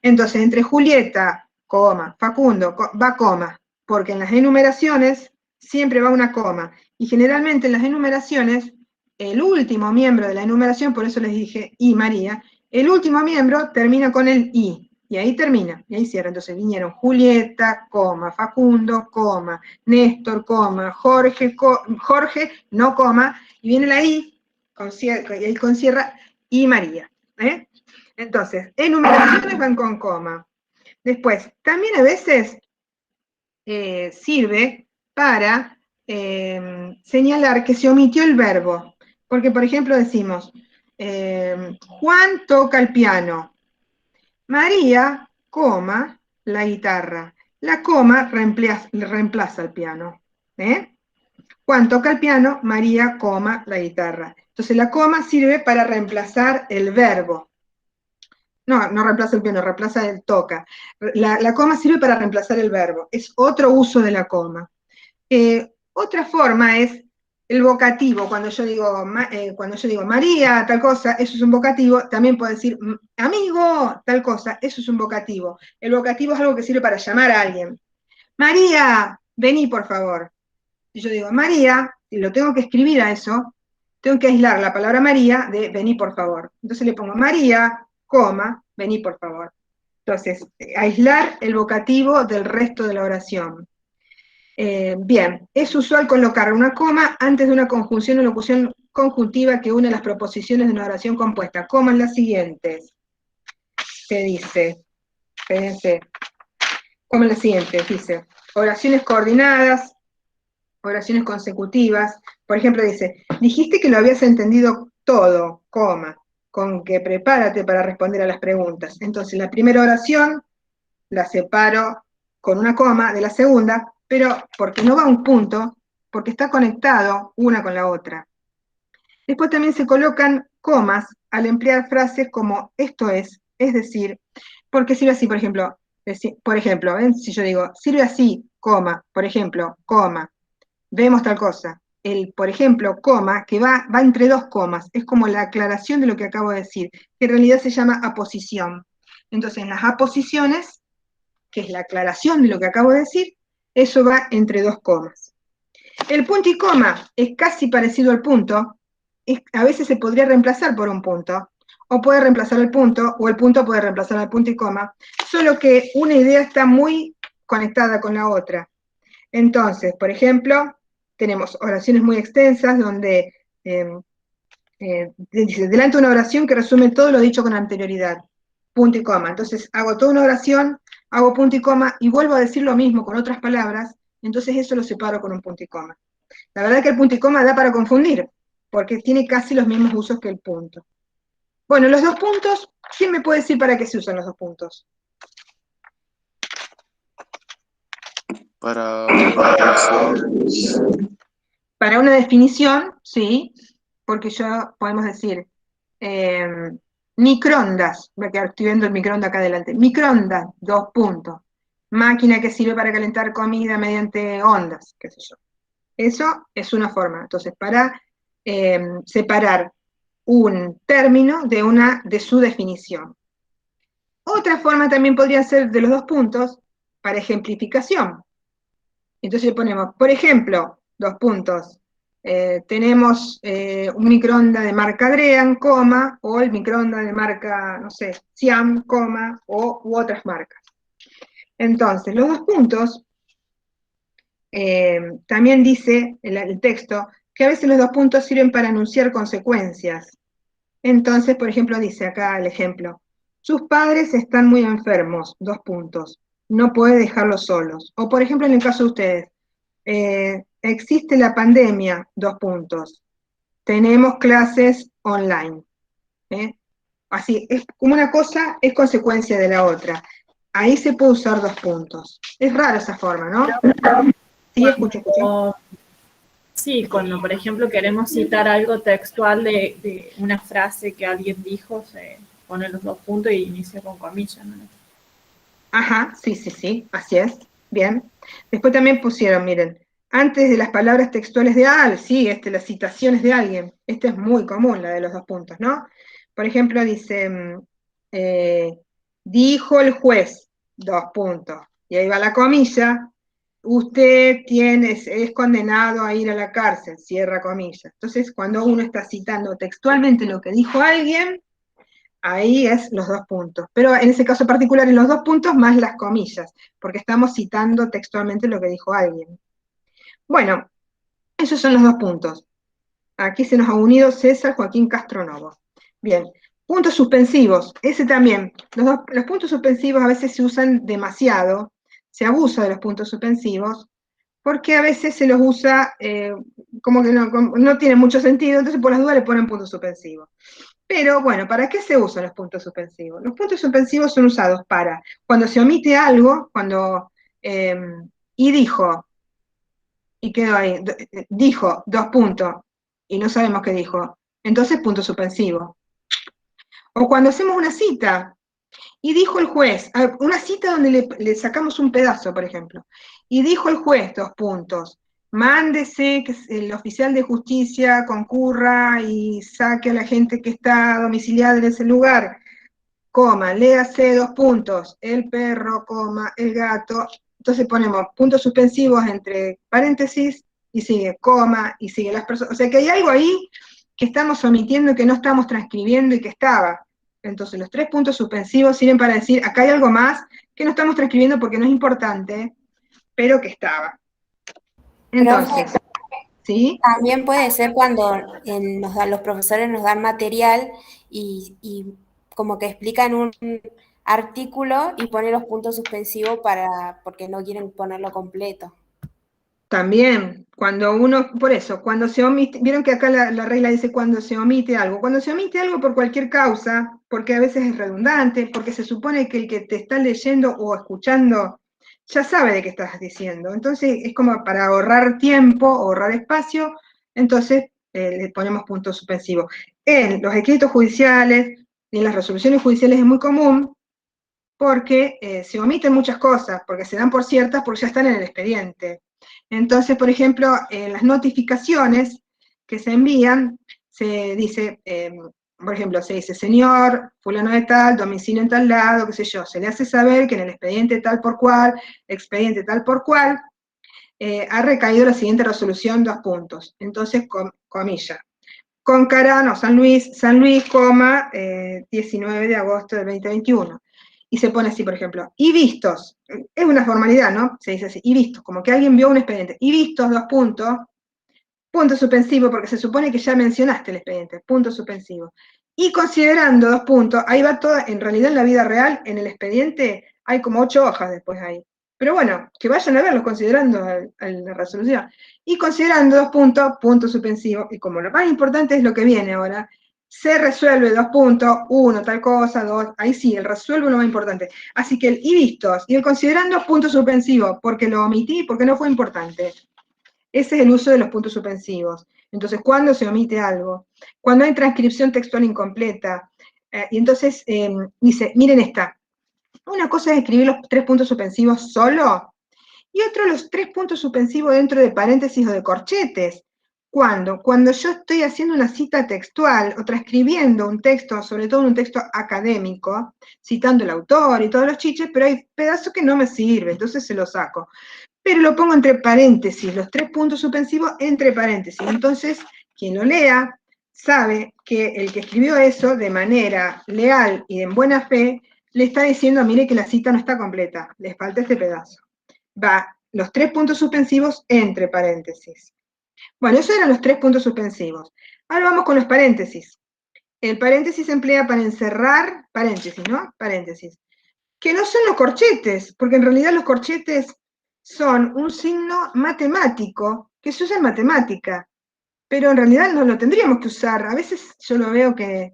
Entonces, entre Julieta, coma, Facundo, va coma, porque en las enumeraciones siempre va una coma. Y generalmente en las enumeraciones, el último miembro de la enumeración, por eso les dije y María, el último miembro termina con el i, y ahí termina, y ahí cierra. Entonces vinieron Julieta, coma, Facundo, coma, Néstor, coma, Jorge, no coma, y viene la i, y ahí concierra y María. Entonces, enumeraciones van con coma. Después, también a veces sirve para señalar que se omitió el verbo. Porque, por ejemplo, decimos, Juan toca el piano. María, coma, la guitarra. La coma reemplaza el piano. Juan toca el piano, María, coma, la guitarra. Entonces la coma sirve para reemplazar el verbo. No, no reemplaza el piano, reemplaza el toca. La coma sirve para reemplazar el verbo. Es otro uso de la coma. Otra forma es el vocativo. Cuando yo digo María, tal cosa, eso es un vocativo. También puedo decir amigo, tal cosa, eso es un vocativo. El vocativo es algo que sirve para llamar a alguien. María, vení por favor. Si yo digo María, y lo tengo que escribir a eso, tengo que aislar la palabra María de vení por favor. Entonces le pongo María, coma, vení por favor. Entonces, aislar el vocativo del resto de la oración. Bien, es usual colocar una coma antes de una conjunción o locución conjuntiva que une las proposiciones de una oración compuesta, como en las siguientes. ¿Qué dice? Espérense. Como en las siguientes, dice, oraciones coordinadas, oraciones consecutivas. Por ejemplo, dice, dijiste que lo habías entendido todo, coma, con que prepárate para responder a las preguntas. Entonces, la primera oración la separo con una coma de la segunda, pero porque no va a un punto, porque está conectado una con la otra. Después también se colocan comas al emplear frases como esto es decir, porque sirve así, por ejemplo, ¿ven? Si yo digo, sirve así, coma, por ejemplo, coma, vemos tal cosa. El, por ejemplo, coma, que va entre dos comas, es como la aclaración de lo que acabo de decir, que en realidad se llama aposición. Entonces, en las aposiciones, que es la aclaración de lo que acabo de decir, eso va entre dos comas. El punto y coma es casi parecido al punto, a veces se podría reemplazar por un punto, o puede reemplazar el punto, o el punto puede reemplazar al punto y coma, solo que una idea está muy conectada con la otra. Entonces, por ejemplo, tenemos oraciones muy extensas donde dice, delante de una oración que resume todo lo dicho con anterioridad, punto y coma. Entonces hago toda una oración, hago punto y coma y vuelvo a decir lo mismo con otras palabras, entonces eso lo separo con un punto y coma. La verdad es que el punto y coma da para confundir, porque tiene casi los mismos usos que el punto. Bueno, los dos puntos, ¿quién me puede decir para qué se usan los dos puntos? Para Para una definición, sí, porque podemos decir microondas, voy a quedar estoy viendo el microondas acá adelante, microondas, dos puntos, máquina que sirve para calentar comida mediante ondas, qué sé yo. Eso es una forma, entonces, para separar un término de su definición. Otra forma también podría ser de los dos puntos para ejemplificación. Entonces le ponemos, por ejemplo, dos puntos, tenemos un microondas de marca Adrean, coma, o el microondas de marca, no sé, Siam, coma, u otras marcas. Entonces, los dos puntos, también dice el texto, que a veces los dos puntos sirven para anunciar consecuencias. Entonces, por ejemplo, dice acá el ejemplo, sus padres están muy enfermos, dos puntos, no puede dejarlos solos. O por ejemplo, en el caso de ustedes, existe la pandemia, dos puntos, tenemos clases online. Así, es como una cosa es consecuencia de la otra. Ahí se puede usar dos puntos. Es raro esa forma, ¿no? Sí, escucho. Sí, cuando por ejemplo queremos citar algo textual de una frase que alguien dijo, se ponen los dos puntos y inicia con comillas, ¿no? Ajá, sí, así es. Bien. Después también pusieron, miren, antes de las palabras textuales de sí, las citaciones de alguien. Esta es muy común, la de los dos puntos, ¿no? Por ejemplo, dice, dijo el juez, dos puntos. Y ahí va la comilla, usted es condenado a ir a la cárcel, cierra comillas. Entonces, cuando uno está citando textualmente lo que dijo alguien, ahí es los dos puntos. Pero en ese caso particular, en los dos puntos más las comillas, porque estamos citando textualmente lo que dijo alguien. Bueno, esos son los dos puntos. Aquí se nos ha unido César Joaquín Castronovo. Bien, puntos suspensivos, ese también. Los puntos suspensivos a veces se usan demasiado, se abusa de los puntos suspensivos, porque a veces se los usa como que no tiene mucho sentido, entonces por las dudas le ponen puntos suspensivos. Pero bueno, ¿para qué se usan los puntos suspensivos? Los puntos suspensivos son usados para cuando se omite algo, y dijo, y quedó ahí, dijo, 2 puntos, y no sabemos qué dijo, entonces punto suspensivo. O cuando hacemos una cita, y dijo el juez, una cita donde le sacamos un pedazo, por ejemplo, y dijo el juez, 2 puntos, mándese que el oficial de justicia concurra y saque a la gente que está domiciliada en ese lugar, coma, léase 2 puntos, el perro, coma, el gato. Entonces ponemos puntos suspensivos entre paréntesis, y sigue coma, y sigue las personas. O sea que hay algo ahí que estamos omitiendo, que no estamos transcribiendo y que estaba. Entonces los 3 puntos suspensivos sirven para decir, acá hay algo más que no estamos transcribiendo porque no es importante, pero que estaba. Entonces, ¿sí? También puede ser cuando los profesores nos dan material y como que explican un artículo y ponen los puntos suspensivos porque no quieren ponerlo completo. También, cuando uno, por eso, cuando se omite, vieron que acá la regla dice cuando se omite algo por cualquier causa, porque a veces es redundante, porque se supone que el que te está leyendo o escuchando ya sabe de qué estás diciendo, entonces es como para ahorrar tiempo, ahorrar espacio, entonces le ponemos puntos suspensivos. En los escritos judiciales y en las resoluciones judiciales es muy común, porque se omiten muchas cosas, porque se dan por ciertas, porque ya están en el expediente. Entonces, por ejemplo, en las notificaciones que se envían, se dice, por ejemplo, se dice, señor, fulano de tal, domicilio en tal lado, qué sé yo, se le hace saber que en el expediente tal por cual, ha recaído la siguiente resolución, 2 puntos. Entonces, comilla. Concarano, San Luis, coma, 19 de agosto del 2021. Y se pone así, por ejemplo, y vistos, es una formalidad, ¿no? Se dice así, y vistos, como que alguien vio un expediente, y vistos, 2 puntos, punto suspensivo, porque se supone que ya mencionaste el expediente, punto suspensivo. Y considerando 2 puntos, ahí va todo, en realidad en la vida real, en el expediente, hay como 8 hojas después ahí. Pero bueno, que vayan a verlos considerando la resolución. Y considerando 2 puntos, punto suspensivo, y como lo más importante es lo que viene ahora, se resuelve 2 puntos, 1 tal cosa, 2, ahí sí, el resuelve lo más importante. Así que el y vistos y el considerando punto suspensivo, porque lo omití, porque no fue importante. Ese es el uso de los puntos suspensivos. Entonces, ¿cuándo se omite algo? Cuando hay transcripción textual incompleta. Y entonces dice, miren esta, una cosa es escribir los 3 puntos suspensivos solo, y otro los 3 puntos suspensivos dentro de paréntesis o de corchetes. ¿Cuándo? Cuando yo estoy haciendo una cita textual o transcribiendo un texto, sobre todo un texto académico, citando el autor y todos los chiches, pero hay pedazos que no me sirven, entonces se los saco. Pero lo pongo entre paréntesis, los 3 puntos suspensivos entre paréntesis. Entonces, quien lo lea sabe que el que escribió eso de manera leal y en buena fe, le está diciendo, mire que la cita no está completa, les falta este pedazo. Va los 3 puntos suspensivos entre paréntesis. Bueno, esos eran los 3 puntos suspensivos. Ahora vamos con los paréntesis. El paréntesis se emplea para encerrar paréntesis, ¿no? Paréntesis. Que no son los corchetes, porque en realidad los corchetes son un signo matemático que se usa en matemática, pero en realidad no lo tendríamos que usar. A veces yo lo veo que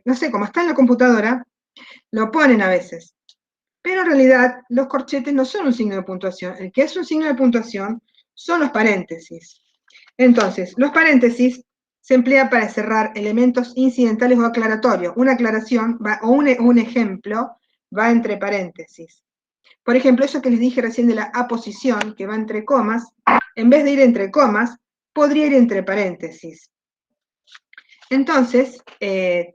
no sé, como está en la computadora, lo ponen a veces. Pero en realidad los corchetes no son un signo de puntuación. El que es un signo de puntuación son los paréntesis. Entonces, los paréntesis se emplea para cerrar elementos incidentales o aclaratorios. Una aclaración o un ejemplo va entre paréntesis. Por ejemplo, eso que les dije recién de la aposición, que va entre comas, en vez de ir entre comas, podría ir entre paréntesis. Entonces,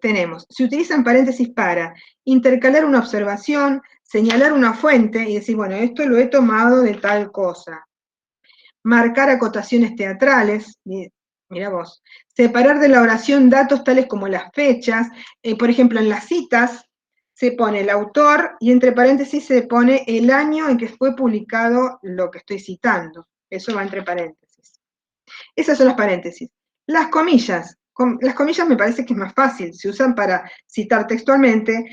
tenemos, se utilizan paréntesis para intercalar una observación, señalar una fuente y decir, bueno, esto lo he tomado de tal cosa. Marcar acotaciones teatrales, mira vos. Separar de la oración datos tales como las fechas, por ejemplo, en las citas se pone el autor y entre paréntesis se pone el año en que fue publicado lo que estoy citando. Eso va entre paréntesis. Esas son las paréntesis. Las comillas me parece que es más fácil, se usan para citar textualmente.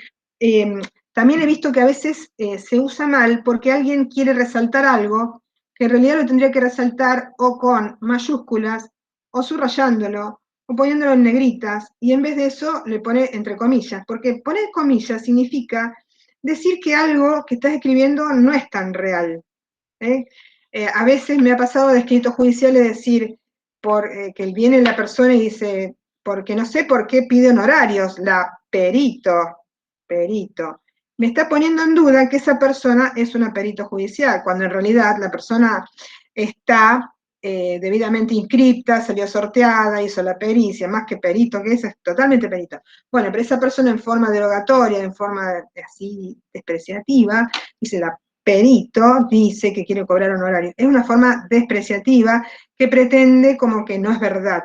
También he visto que a veces se usa mal porque alguien quiere resaltar algo que en realidad lo tendría que resaltar o con mayúsculas, o subrayándolo, o poniéndolo en negritas, y en vez de eso le pone entre comillas, porque poner comillas significa decir que algo que estás escribiendo no es tan real. A veces me ha pasado de escritos judiciales decir, que viene la persona y dice, porque no sé por qué pide honorarios, perito. Me está poniendo en duda que esa persona es una perito judicial, cuando en realidad la persona está debidamente inscripta, salió sorteada, hizo la pericia, más que perito, que es totalmente perito. Bueno, pero esa persona en forma derogatoria, en forma así despreciativa, dice la perito dice que quiere cobrar honorarios. Es una forma despreciativa que pretende como que no es verdad,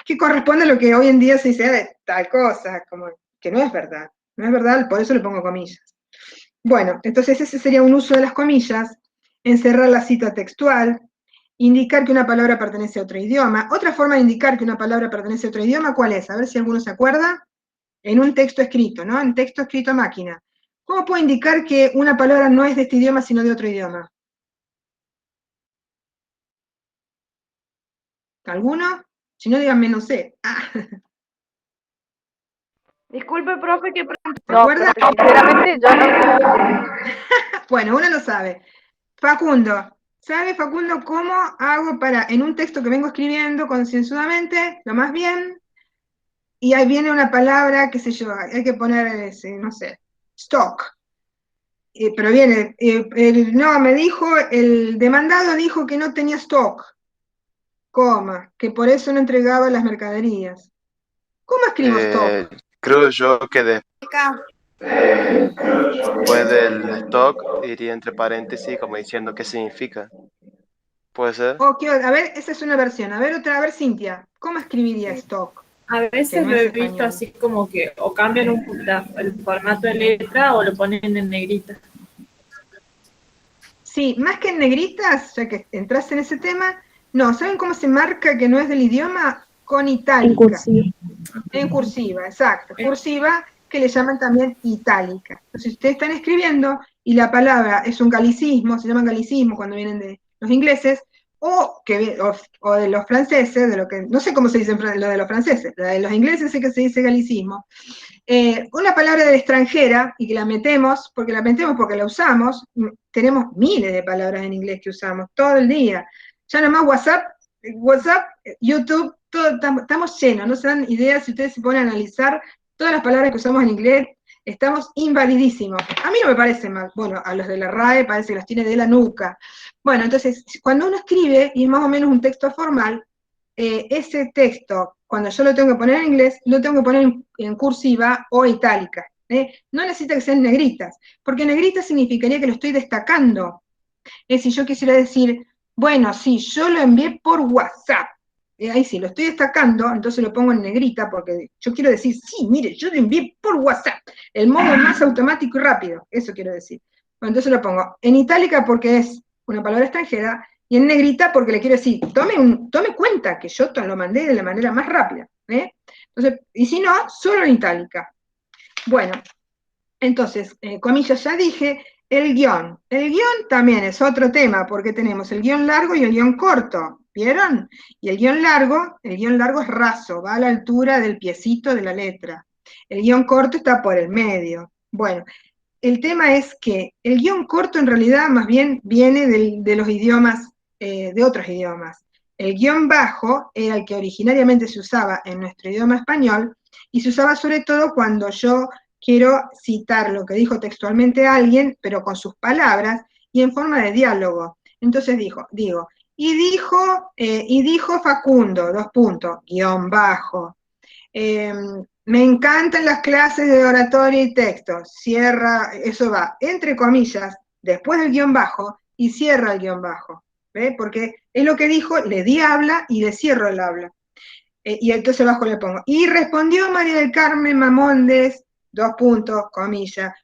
que corresponde a lo que hoy en día se dice de tal cosa, como que no es verdad. No es verdad, por eso le pongo comillas. Bueno, entonces ese sería un uso de las comillas, encerrar la cita textual, indicar que una palabra pertenece a otro idioma. Otra forma de indicar que una palabra pertenece a otro idioma, ¿cuál es? A ver si alguno se acuerda. En un texto escrito, ¿no? En texto escrito a máquina. ¿Cómo puedo indicar que una palabra no es de este idioma, sino de otro idioma? ¿Alguno? Si no, díganme, no sé. Disculpe, profe, que ¿Se acuerda? Sinceramente, yo no. Bueno, uno lo sabe. Facundo, ¿sabe Facundo cómo hago para, en un texto que vengo escribiendo concienzudamente, lo más bien, y ahí viene una palabra, qué sé yo, hay que poner, no sé, stock. Pero viene, no, me dijo, el demandado dijo que no tenía stock, coma, que por eso no entregaba las mercaderías. ¿Cómo escribo stock? Creo yo que acá. después del stock iría entre paréntesis como diciendo qué significa. ¿Puede ser? A ver, esa es una versión. A ver, otra, a ver, Cintia, ¿cómo escribiría stock? A veces no lo es he visto español. así como que o cambian el formato de letra o lo ponen en negrita. Sí, más que en negritas, ya que entraste en ese tema, no, ¿saben cómo se marca que no es del idioma? Con itálica. En cursiva. En cursiva, exacto. Cursiva que le llaman también itálica. Entonces, si ustedes están escribiendo y la palabra es un galicismo, se llaman galicismos cuando vienen de los ingleses, o de los franceses, de lo que, no sé cómo se dice lo de los franceses, la de los ingleses sé que se dice galicismo, una palabra de extranjera y que la metemos porque la usamos, tenemos miles de palabras en inglés que usamos todo el día. Ya nomás WhatsApp, YouTube, todo, estamos llenos, no se dan ideas si ustedes se ponen a analizar todas las palabras que usamos en inglés, estamos invalidísimos. A mí no me parece mal, bueno, a los de la RAE parece que las tiene de la nuca. Bueno, entonces, cuando uno escribe, y más o menos un texto formal, ese texto, cuando yo lo tengo que poner en inglés, lo tengo que poner en cursiva o itálica. No necesita que sean negritas, porque negritas significaría que lo estoy destacando. Si yo quisiera decir, bueno, sí, yo lo envié por WhatsApp, ahí sí, lo estoy destacando, entonces lo pongo en negrita, porque yo quiero decir, sí, mire, yo lo envié por WhatsApp, el modo más automático y rápido, eso quiero decir. Bueno, entonces lo pongo en itálica porque es una palabra extranjera, y en negrita porque le quiero decir, tome cuenta que yo lo mandé de la manera más rápida. Entonces, y si no, solo en itálica. Bueno, entonces, comillas, ya dije, el guión. El guión también es otro tema, porque tenemos el guión largo y el guión corto, ¿vieron? Y el guión largo es raso, va a la altura del piecito de la letra. El guión corto está por el medio. Bueno, el tema es que el guión corto en realidad más bien viene de los idiomas, de otros idiomas. El guión bajo era el que originariamente se usaba en nuestro idioma español, y se usaba sobre todo cuando yo quiero citar lo que dijo textualmente alguien, pero con sus palabras y en forma de diálogo. Entonces digo, y dijo Facundo, guión bajo. Me encantan las clases de oratoria y texto, cierra, eso va, entre comillas, después del guión bajo, y cierra el guión bajo, ¿ve? Porque es lo que dijo, le di habla y le cierro el habla. Y entonces abajo le pongo, y respondió María del Carmen Mamondes, comillas,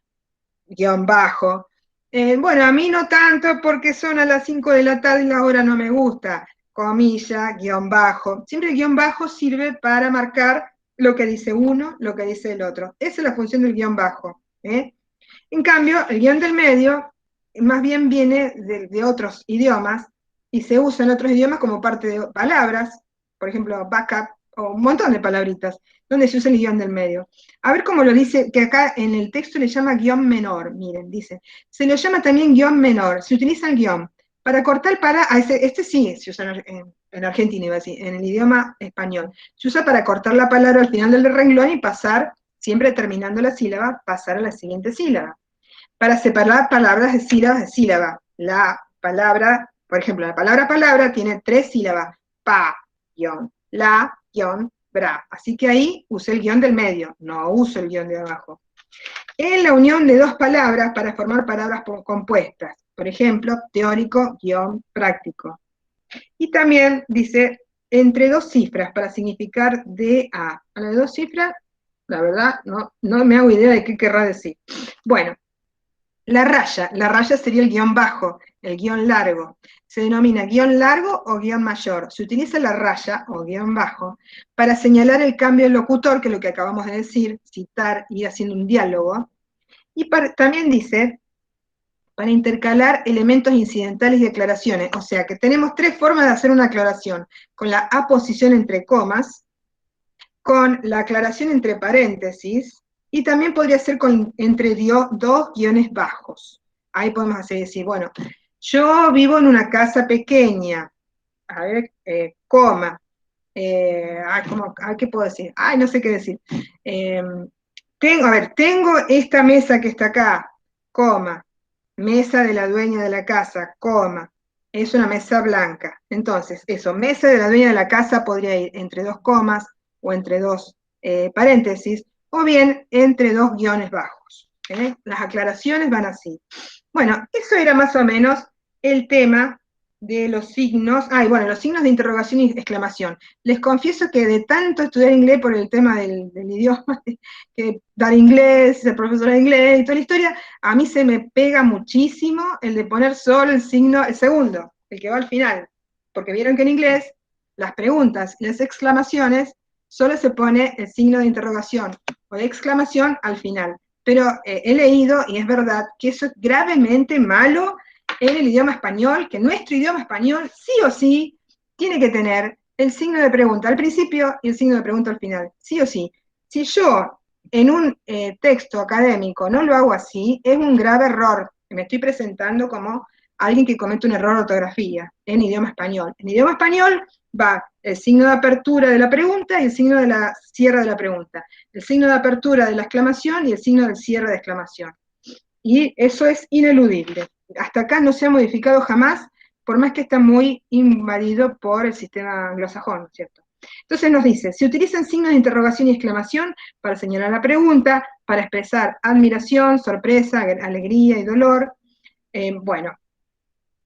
guión bajo. Bueno, a mí no tanto porque son a las 5 de la tarde y la hora no me gusta, comilla, guión bajo. Siempre el guión bajo sirve para marcar lo que dice uno, lo que dice el otro. Esa es la función del guión bajo. En cambio, el guión del medio más bien viene de otros idiomas y se usa en otros idiomas como parte de palabras, por ejemplo, backup, o un montón de palabritas, donde se usa el guión del medio. A ver cómo lo dice, que acá en el texto le llama guión menor, miren, dice, se lo llama también guión menor, se utiliza el guión para cortar para, este sí se usa en Argentina, iba a decir, en el idioma español, se usa para cortar la palabra al final del renglón y pasar, siempre terminando la sílaba, pasar a la siguiente sílaba. Para separar palabras de sílaba. La palabra, por ejemplo, la palabra palabra tiene 3 sílabas, pa, guión, la, guión, bra. Así que ahí usé el guión del medio, no uso el guión de abajo. En la unión de 2 palabras para formar palabras compuestas, por ejemplo, teórico, guión, práctico. Y también dice entre 2 cifras para significar de a. A la de 2 cifras, la verdad, no me hago idea de qué querrá decir. Bueno, la raya sería el guión bajo, el guión largo. Se denomina guión largo o guión mayor. Se utiliza la raya o guión bajo para señalar el cambio del locutor, que es lo que acabamos de decir, citar, ir haciendo un diálogo. Y también dice, para intercalar elementos incidentales y aclaraciones. O sea que tenemos 3 formas de hacer una aclaración. Con la aposición entre comas, con la aclaración entre paréntesis, y también podría ser entre 2 guiones bajos. Ahí podemos decir, bueno, yo vivo en una casa pequeña, a ver, coma, ¿qué puedo decir? Ay, no sé qué decir. Tengo esta mesa que está acá, coma, mesa de la dueña de la casa, coma, es una mesa blanca. Entonces, eso, mesa de la dueña de la casa podría ir entre 2 comas, o entre 2 paréntesis, o bien entre 2 guiones bajos. Las aclaraciones van así. Bueno, eso era más o menos el tema de los signos. Y bueno, los signos de interrogación y exclamación. Les confieso que de tanto estudiar inglés por el tema del idioma, que dar inglés, ser profesora de inglés y toda la historia, a mí se me pega muchísimo el de poner solo el signo, el segundo, el que va al final. Porque vieron que en inglés las preguntas y las exclamaciones solo se pone el signo de interrogación o de exclamación al final. Pero he leído, y es verdad, que eso es gravemente malo en el idioma español, que nuestro idioma español sí o sí tiene que tener el signo de pregunta al principio y el signo de pregunta al final, sí o sí. Si yo en un texto académico no lo hago así, es un grave error. Me estoy presentando como alguien que comete un error de ortografía en idioma español. En idioma español va el signo de apertura de la pregunta y el signo de la cierre de la pregunta, el signo de apertura de la exclamación y el signo del cierre de exclamación. Y eso es ineludible. Hasta acá no se ha modificado jamás, por más que está muy invadido por el sistema anglosajón, ¿no es cierto? Entonces nos dice, se utilizan signos de interrogación y exclamación para señalar la pregunta, para expresar admiración, sorpresa, alegría y dolor. Bueno,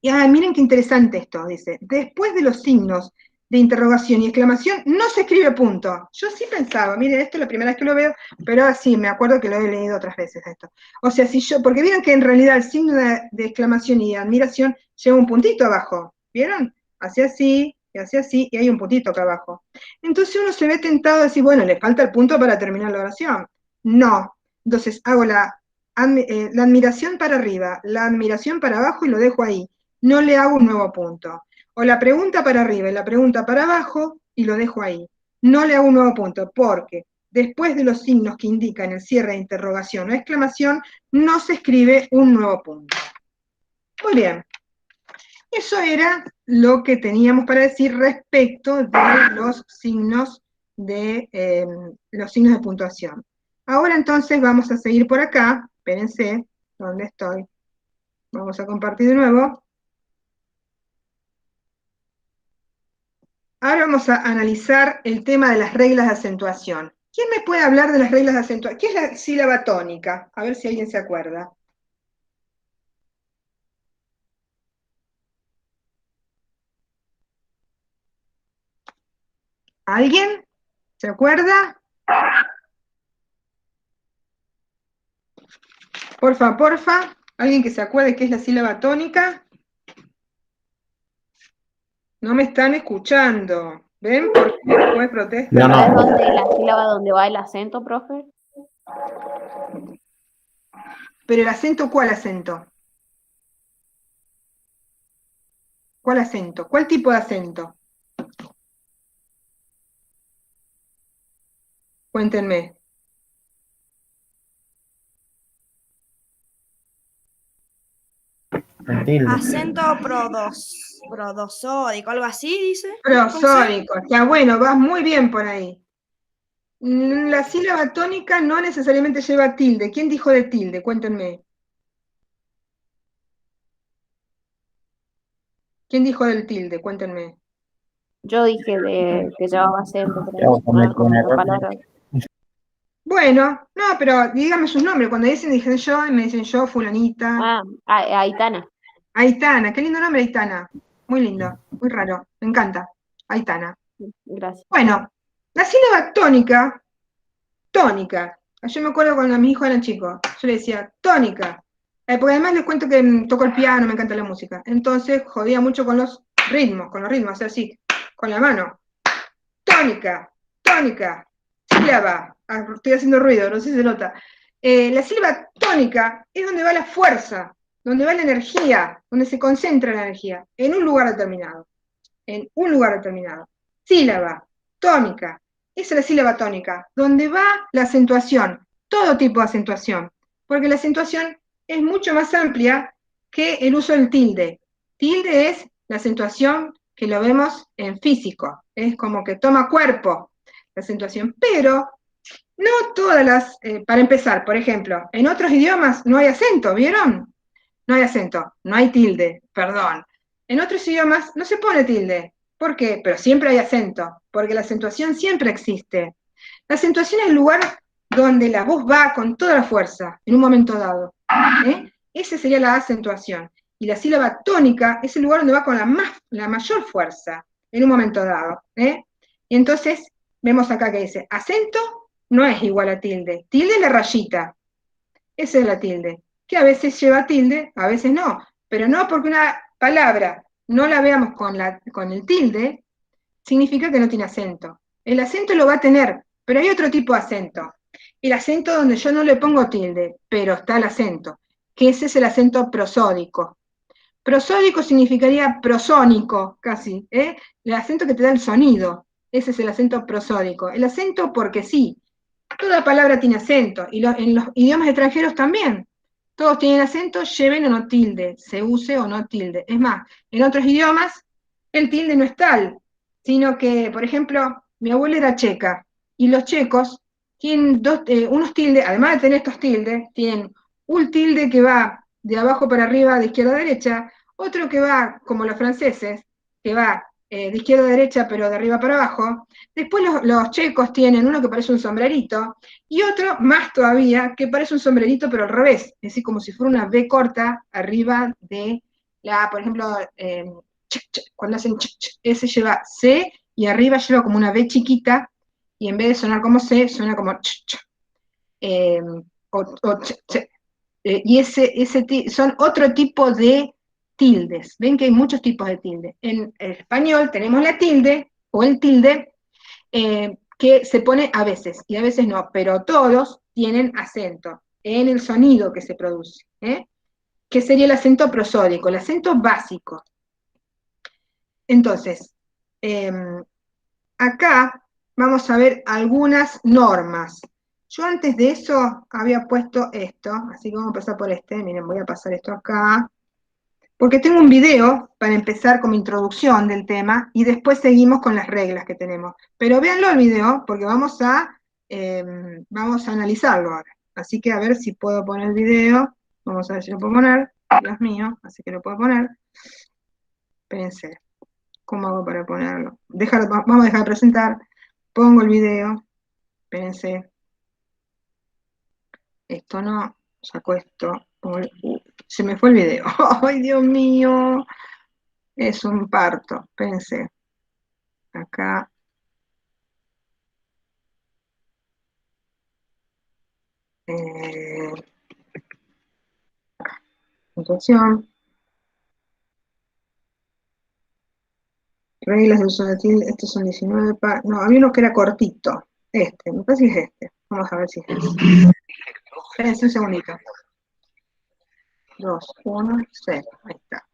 y miren qué interesante esto, dice, después de los signos de interrogación y exclamación, no se escribe punto. Yo sí pensaba, miren, esto es la primera vez que lo veo, pero sí, me acuerdo que lo he leído otras veces esto. O sea, si yo, porque vieron que en realidad el signo de exclamación y de admiración lleva un puntito abajo, ¿vieron? Hacia así, y hacia así, y hay un puntito acá abajo. Entonces uno se ve tentado a decir, bueno, le falta el punto para terminar la oración. No. Entonces hago la admiración para arriba, la admiración para abajo y lo dejo ahí. No le hago un nuevo punto. O la pregunta para arriba y la pregunta para abajo y lo dejo ahí. No le hago un nuevo punto porque después de los signos que indican el cierre de interrogación o exclamación, no se escribe un nuevo punto. Muy bien. Eso era lo que teníamos para decir respecto de los signos de puntuación. Ahora entonces vamos a seguir por acá. Espérense, ¿dónde estoy? Vamos a compartir de nuevo. Ahora vamos a analizar el tema de las reglas de acentuación. ¿Quién me puede hablar de las reglas de acentuación? ¿Qué es la sílaba tónica? A ver si alguien se acuerda. ¿Alguien? ¿Se acuerda? Porfa. ¿Alguien que se acuerde qué es la sílaba tónica? No me están escuchando. ¿Ven? ¿Por qué después protestan? No. ¿Es donde la sílaba donde va el acento, profe? ¿Pero el acento cuál acento? ¿Cuál acento? ¿Cuál tipo de acento? Cuéntenme. El tilde. Acento prodosódico, algo así, dice. Prosódico, está bueno, vas muy bien por ahí. La sílaba tónica no necesariamente lleva tilde. ¿Quién dijo de tilde? Cuéntenme. ¿Quién dijo del tilde? Cuéntenme. Yo dije que llevaba acento, por ahí, Vamos a poner como un en error. palabras. Bueno, no, pero dígame sus nombres. Cuando dicen yo, y me dicen yo, fulanita. Aitana. Aitana, qué lindo nombre, Aitana. Muy lindo, muy raro. Me encanta. Aitana. Gracias. Bueno, la sílaba tónica, tónica. Yo me acuerdo cuando mis hijos eran chicos, yo le decía tónica. Porque además les cuento que toco el piano, me encanta la música. Entonces jodía mucho con los ritmos, hacer así, con la mano. Tónica, tónica, sílaba. Estoy haciendo ruido, no sé si se nota. La sílaba tónica es donde va la fuerza, donde va la energía, donde se concentra la energía, en un lugar determinado. En un lugar determinado. Sílaba, tónica. Esa es la sílaba tónica, donde va la acentuación, todo tipo de acentuación, porque la acentuación es mucho más amplia que el uso del tilde. Tilde es la acentuación que lo vemos en físico, es como que toma cuerpo la acentuación, pero no todas las, para empezar, por ejemplo, en otros idiomas no hay acento, ¿vieron? No hay acento, no hay tilde, perdón. En otros idiomas no se pone tilde. ¿Por qué? Pero siempre hay acento, porque la acentuación siempre existe. La acentuación es el lugar donde la voz va con toda la fuerza, en un momento dado. Esa sería la acentuación. Y la sílaba tónica es el lugar donde va con la mayor fuerza, en un momento dado. Y entonces, vemos acá que dice, acento no es igual a tilde. Tilde es la rayita. Esa es la tilde. Que a veces lleva tilde, a veces no. Pero no porque una palabra no la veamos con el tilde, significa que no tiene acento. El acento lo va a tener, pero hay otro tipo de acento. El acento donde yo no le pongo tilde, pero está el acento, que ese es el acento prosódico. Prosódico significaría prosónico, casi, ¿eh? El acento que te da el sonido. Ese es el acento prosódico. El acento porque sí. Toda palabra tiene acento, y en los idiomas extranjeros también. Todos tienen acento, lleven o no tilde, se use o no tilde. Es más, en otros idiomas el tilde no es tal, sino que, por ejemplo, mi abuela era checa, y los checos tienen unos tildes, además de tener estos tildes, tienen un tilde que va de abajo para arriba, de izquierda a derecha, otro que va, como los franceses, que va de izquierda a derecha, pero de arriba para abajo. Después los checos tienen uno que parece un sombrerito, y otro, más todavía, que parece un sombrerito, pero al revés, es decir, como si fuera una V corta arriba de por ejemplo, cuando hacen ese lleva C, y arriba lleva como una V chiquita, y en vez de sonar como C, suena como y son otro tipo de tildes. Ven que hay muchos tipos de tilde. En español tenemos la tilde, o el tilde, que se pone a veces, y a veces no, pero todos tienen acento en el sonido que se produce, que sería el acento prosódico, el acento básico. Entonces, acá vamos a ver algunas normas. Yo antes de eso había puesto esto, así que vamos a pasar por este. Miren, voy a pasar esto acá, porque tengo un video para empezar como introducción del tema, y después seguimos con las reglas que tenemos. Pero véanlo el video, porque vamos a analizarlo ahora. Así que a ver si puedo poner el video. Vamos a ver si lo puedo poner. Dios mío, así que lo puedo poner. Espérense. ¿Cómo hago para ponerlo? Vamos a dejar de presentar. Pongo el video. Espérense. Esto no. Saco esto. Se me fue el video. ¡Ay, Dios mío! Es un parto. Espérense. Acá. Puntuación. Reglas de uso de tilde. Estos son 19. No, había uno que era cortito. Me parece que es este. Vamos a ver si es este. Espérense un segundito. 2, 1, 0. Ahí está.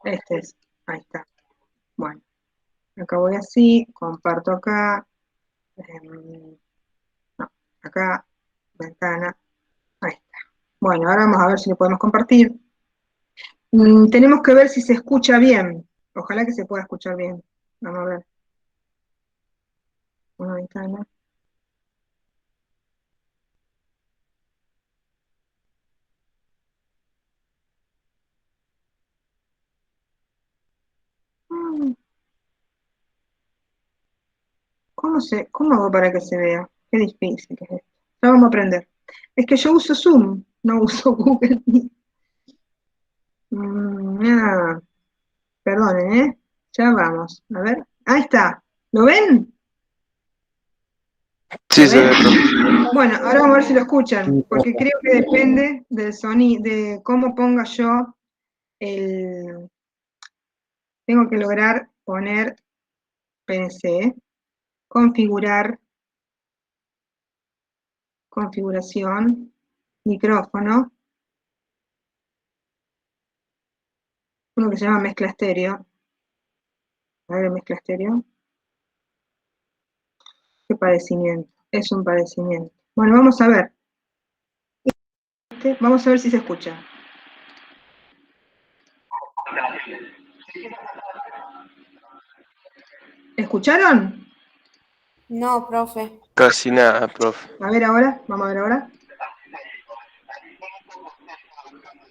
Este es, ahí está. Bueno, acá voy así, comparto acá, no, acá, ventana, ahí está. Bueno, ahora vamos a ver si lo podemos compartir. Tenemos que ver si se escucha bien. Ojalá que se pueda escuchar bien. Vamos a ver. Una ventana. ¿Cómo hago para que se vea? Qué difícil que es esto. Ya vamos a aprender. Es que yo uso Zoom, no uso Google Meet. Perdonen, ¿eh? Ya vamos. A ver. Ahí está. ¿Lo ven? Sí, ¿Lo se ven? ve, profe. Bueno, ahora vamos a ver si lo escuchan, porque creo que depende del sonido, de cómo ponga yo el... Tengo que lograr poner, espérense, configuración, micrófono, uno que se llama mezcla estéreo. A ver, mezcla estéreo. Qué padecimiento, es un padecimiento. Bueno, vamos a ver. Vamos a ver si se escucha. ¿Escucharon? No, profe. Casi nada, profe. A ver ahora, vamos a ver ahora.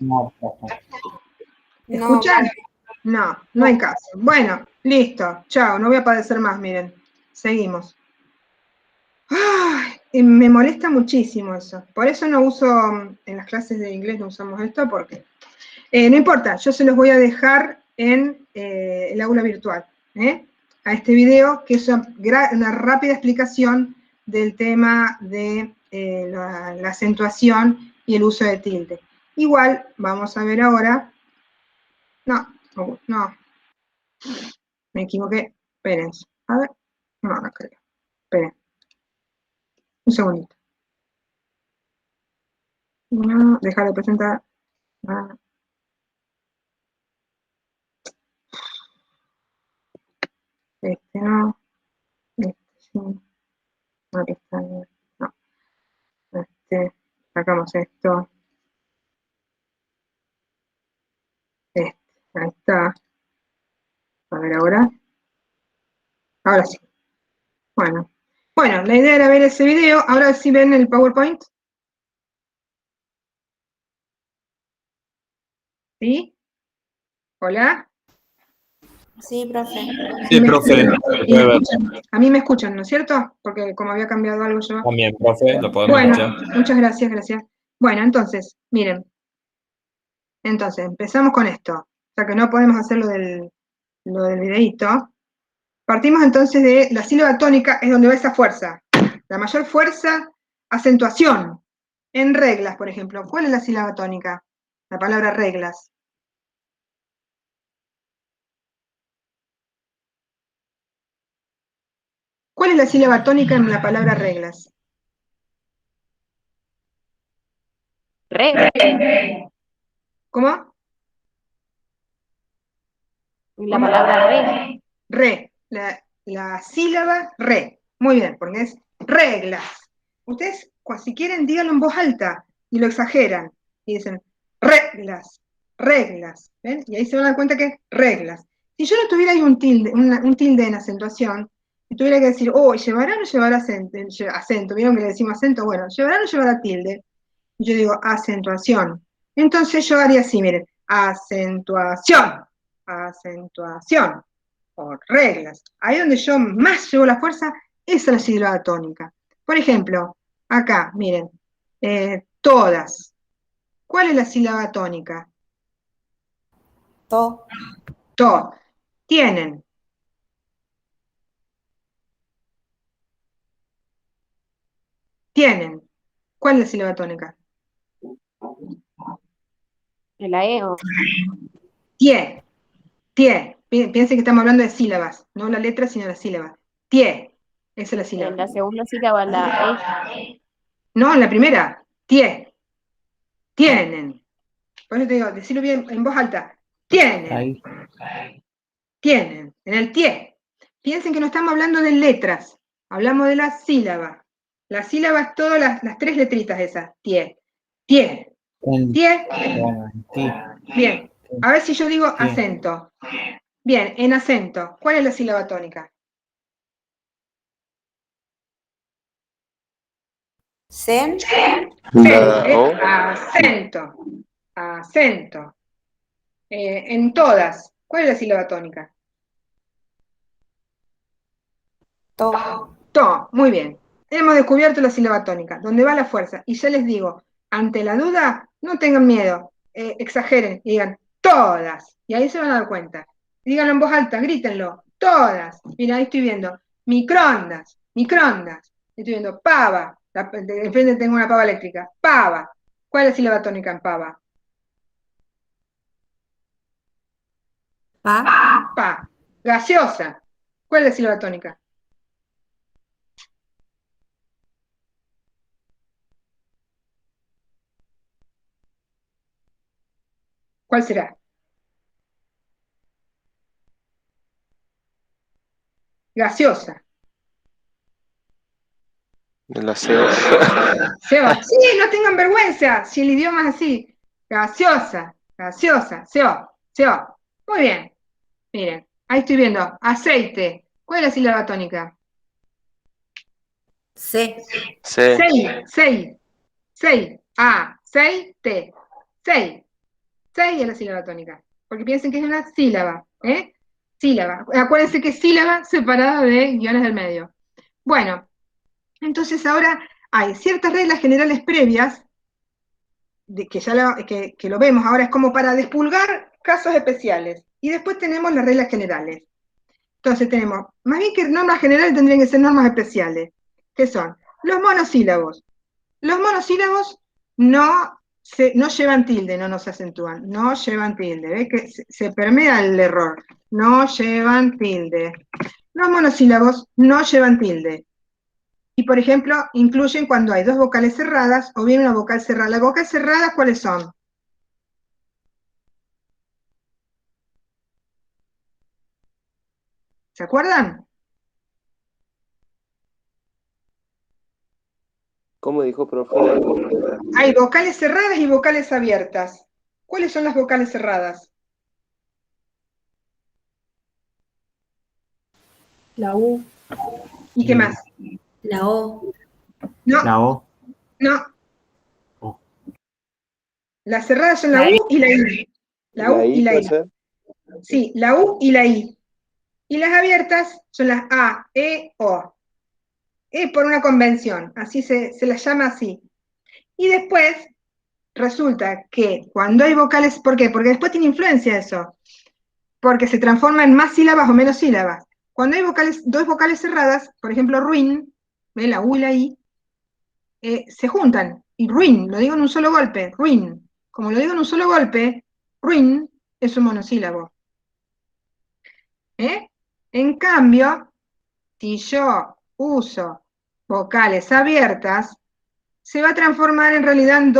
No, profe. No, ¿Escuchan? No, no hay caso. Bueno, listo, chao, no voy a padecer más, miren. Seguimos. Ay, y me molesta muchísimo eso. Por eso no uso, en las clases de inglés no usamos esto, porque no importa, yo se los voy a dejar en el aula virtual, a este video, que es una rápida explicación del tema de la acentuación y el uso de tilde. Igual, vamos a ver ahora. No, me equivoqué. Esperen, a ver. No creo. Esperen, un segundito. No, dejar de presentar. Ah, este no. Este sí. No, aquí está bien. No. Sacamos esto. Este, ahí está. A ver ahora. Ahora sí. Bueno. Bueno, la idea era ver ese video. Ahora sí ven el PowerPoint. ¿Sí? ¿Hola? sí, profe. Sí, profe, lo ¿Y me puede ver. escuchan? A mí me escuchan, ¿no es cierto? Porque como había cambiado algo yo. También, profe, lo podemos Bueno, escuchar. muchas gracias, gracias. Bueno, entonces, miren. Entonces, empezamos con esto. O sea que no podemos hacer lo del videíto. Partimos entonces de la sílaba tónica, es donde va esa fuerza. La mayor fuerza, acentuación. En reglas, por ejemplo. ¿Cuál es la sílaba tónica? La palabra reglas. ¿Cuál es la sílaba tónica en la palabra reglas? Re, ¿Cómo? la palabra re. Re. La sílaba re. Muy bien, porque es reglas. Ustedes, si quieren, díganlo en voz alta y lo exageran. Y dicen reglas, reglas. ¿Ven? Y ahí se van a dar cuenta que reglas. Si yo no tuviera ahí un tilde en acentuación, y tuviera que decir, oh, ¿llevará o no llevará acento? ¿Vieron que le decimos acento? Bueno, ¿llevará o no llevará tilde? Y yo digo acentuación. Entonces yo haría así, miren, acentuación, acentuación, o reglas. Ahí donde yo más llevo la fuerza, esa es la sílaba tónica. Por ejemplo, acá, miren, todas. ¿Cuál es la sílaba tónica? To. To. Tienen. Tienen. ¿Cuál es la sílaba tónica? La EO. Tie. Tie. Piensen que estamos hablando de sílabas, no la letra, sino la sílaba. Tie. Esa es la sílaba. En la segunda sílaba, la No, en la primera. Tie. Tienen. Por eso te digo, decirlo bien en voz alta. Tienen. Ahí. Tienen, en el tie. Piensen que no estamos hablando de letras, hablamos de la sílaba. La sílaba es todas las tres letritas esas, tie. Tie. Tie. Bueno, sí. Bien, a ver si yo digo Sí. acento. Bien, en acento, ¿cuál es la sílaba tónica? Sen. La O. Acento. Acento. En todas, ¿cuál es la sílaba tónica? To. To, muy bien. Hemos descubierto la sílaba tónica, donde va la fuerza. Y ya les digo, ante la duda, no tengan miedo, exageren, y digan todas. Y ahí se van a dar cuenta. Díganlo en voz alta, grítenlo, todas. Mira, ahí estoy viendo microondas, microondas. Estoy viendo pava, de frente tengo una pava eléctrica, pava. ¿Cuál es la sílaba tónica en pava? Pa. Pa. Gaseosa. ¿Cuál es la sílaba tónica? ¿Cuál será? Gaseosa. La SEO. SEO. Sí, no tengan vergüenza, si el idioma es así. Gaseosa, gaseosa, SEO, SEO. Muy bien. Miren, ahí estoy viendo. Aceite. ¿Cuál es la sílaba tónica? Se. C. Sei. Sei. Aceite. Sei. Sei es la sílaba tónica. Porque piensen que es una sílaba. Sílaba. Acuérdense que es sílaba separada de guiones del medio. Bueno, entonces ahora hay ciertas reglas generales previas, que ya que lo vemos ahora, es como para despulgar casos especiales. Y después tenemos las reglas generales. Entonces tenemos, más bien que normas generales tendrían que ser normas especiales, que son los monosílabos. Los monosílabos no llevan tilde, no nos acentúan, no llevan tilde, ¿ves? Que se permea el error, no llevan tilde. Los monosílabos no llevan tilde. Y, por ejemplo, incluyen cuando hay dos vocales cerradas o bien una vocal cerrada. ¿Las vocales cerradas cuáles son? ¿Se acuerdan? ¿Cómo dijo, profe? Hay vocales cerradas y vocales abiertas. ¿Cuáles son las vocales cerradas? La U. ¿Y qué más? La O. No, La O. no. Oh. Las cerradas son la U y la I. La U y la puede I. ser? Sí, la U y la I. Y las abiertas son las A, E, O. Por una convención, así se las llama así. Y después resulta que cuando hay vocales, ¿por qué? Porque después tiene influencia eso, porque se transforma en más sílabas o menos sílabas. Cuando hay dos vocales cerradas, por ejemplo, ruin, ¿ve? La U y la I, se juntan, y ruin, lo digo en un solo golpe, ruin. Como lo digo en un solo golpe, ruin es un monosílabo. En cambio, si yo uso vocales abiertas, se va a transformar en realidad en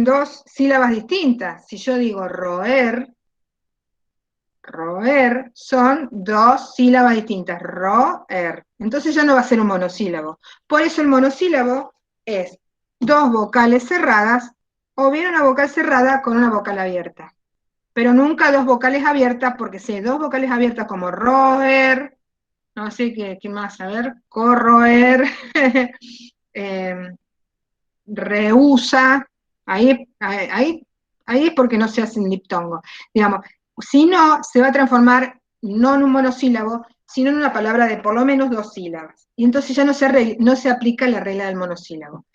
dos sílabas distintas. Si yo digo roer, roer son dos sílabas distintas, roer. Entonces ya no va a ser un monosílabo. Por eso el monosílabo es dos vocales cerradas o bien una vocal cerrada con una vocal abierta. Pero nunca dos vocales abiertas, porque si hay dos vocales abiertas como roer, no sé qué más, a ver, corroer, rehúsa, ahí es porque no se hace un diptongo. Digamos, si no, se va a transformar no en un monosílabo, sino en una palabra de por lo menos dos sílabas. Y entonces ya no se aplica la regla del monosílabo.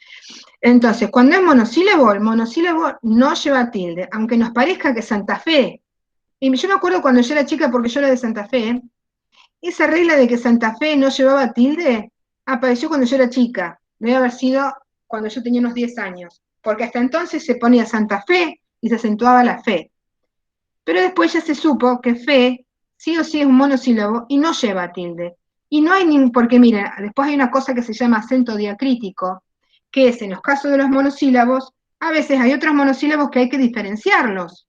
Entonces, cuando es monosílabo, el monosílabo no lleva tilde, aunque nos parezca que Santa Fe, y yo me acuerdo cuando yo era chica, porque yo era de Santa Fe, esa regla de que Santa Fe no llevaba tilde apareció cuando yo era chica, debe haber sido cuando yo tenía unos 10 años, porque hasta entonces se ponía Santa Fe y se acentuaba la fe. Pero después ya se supo que fe sí o sí es un monosílabo y no lleva tilde. Y no hay ningún, porque miren, después hay una cosa que se llama acento diacrítico, que es en los casos de los monosílabos, a veces hay otros monosílabos que hay que diferenciarlos.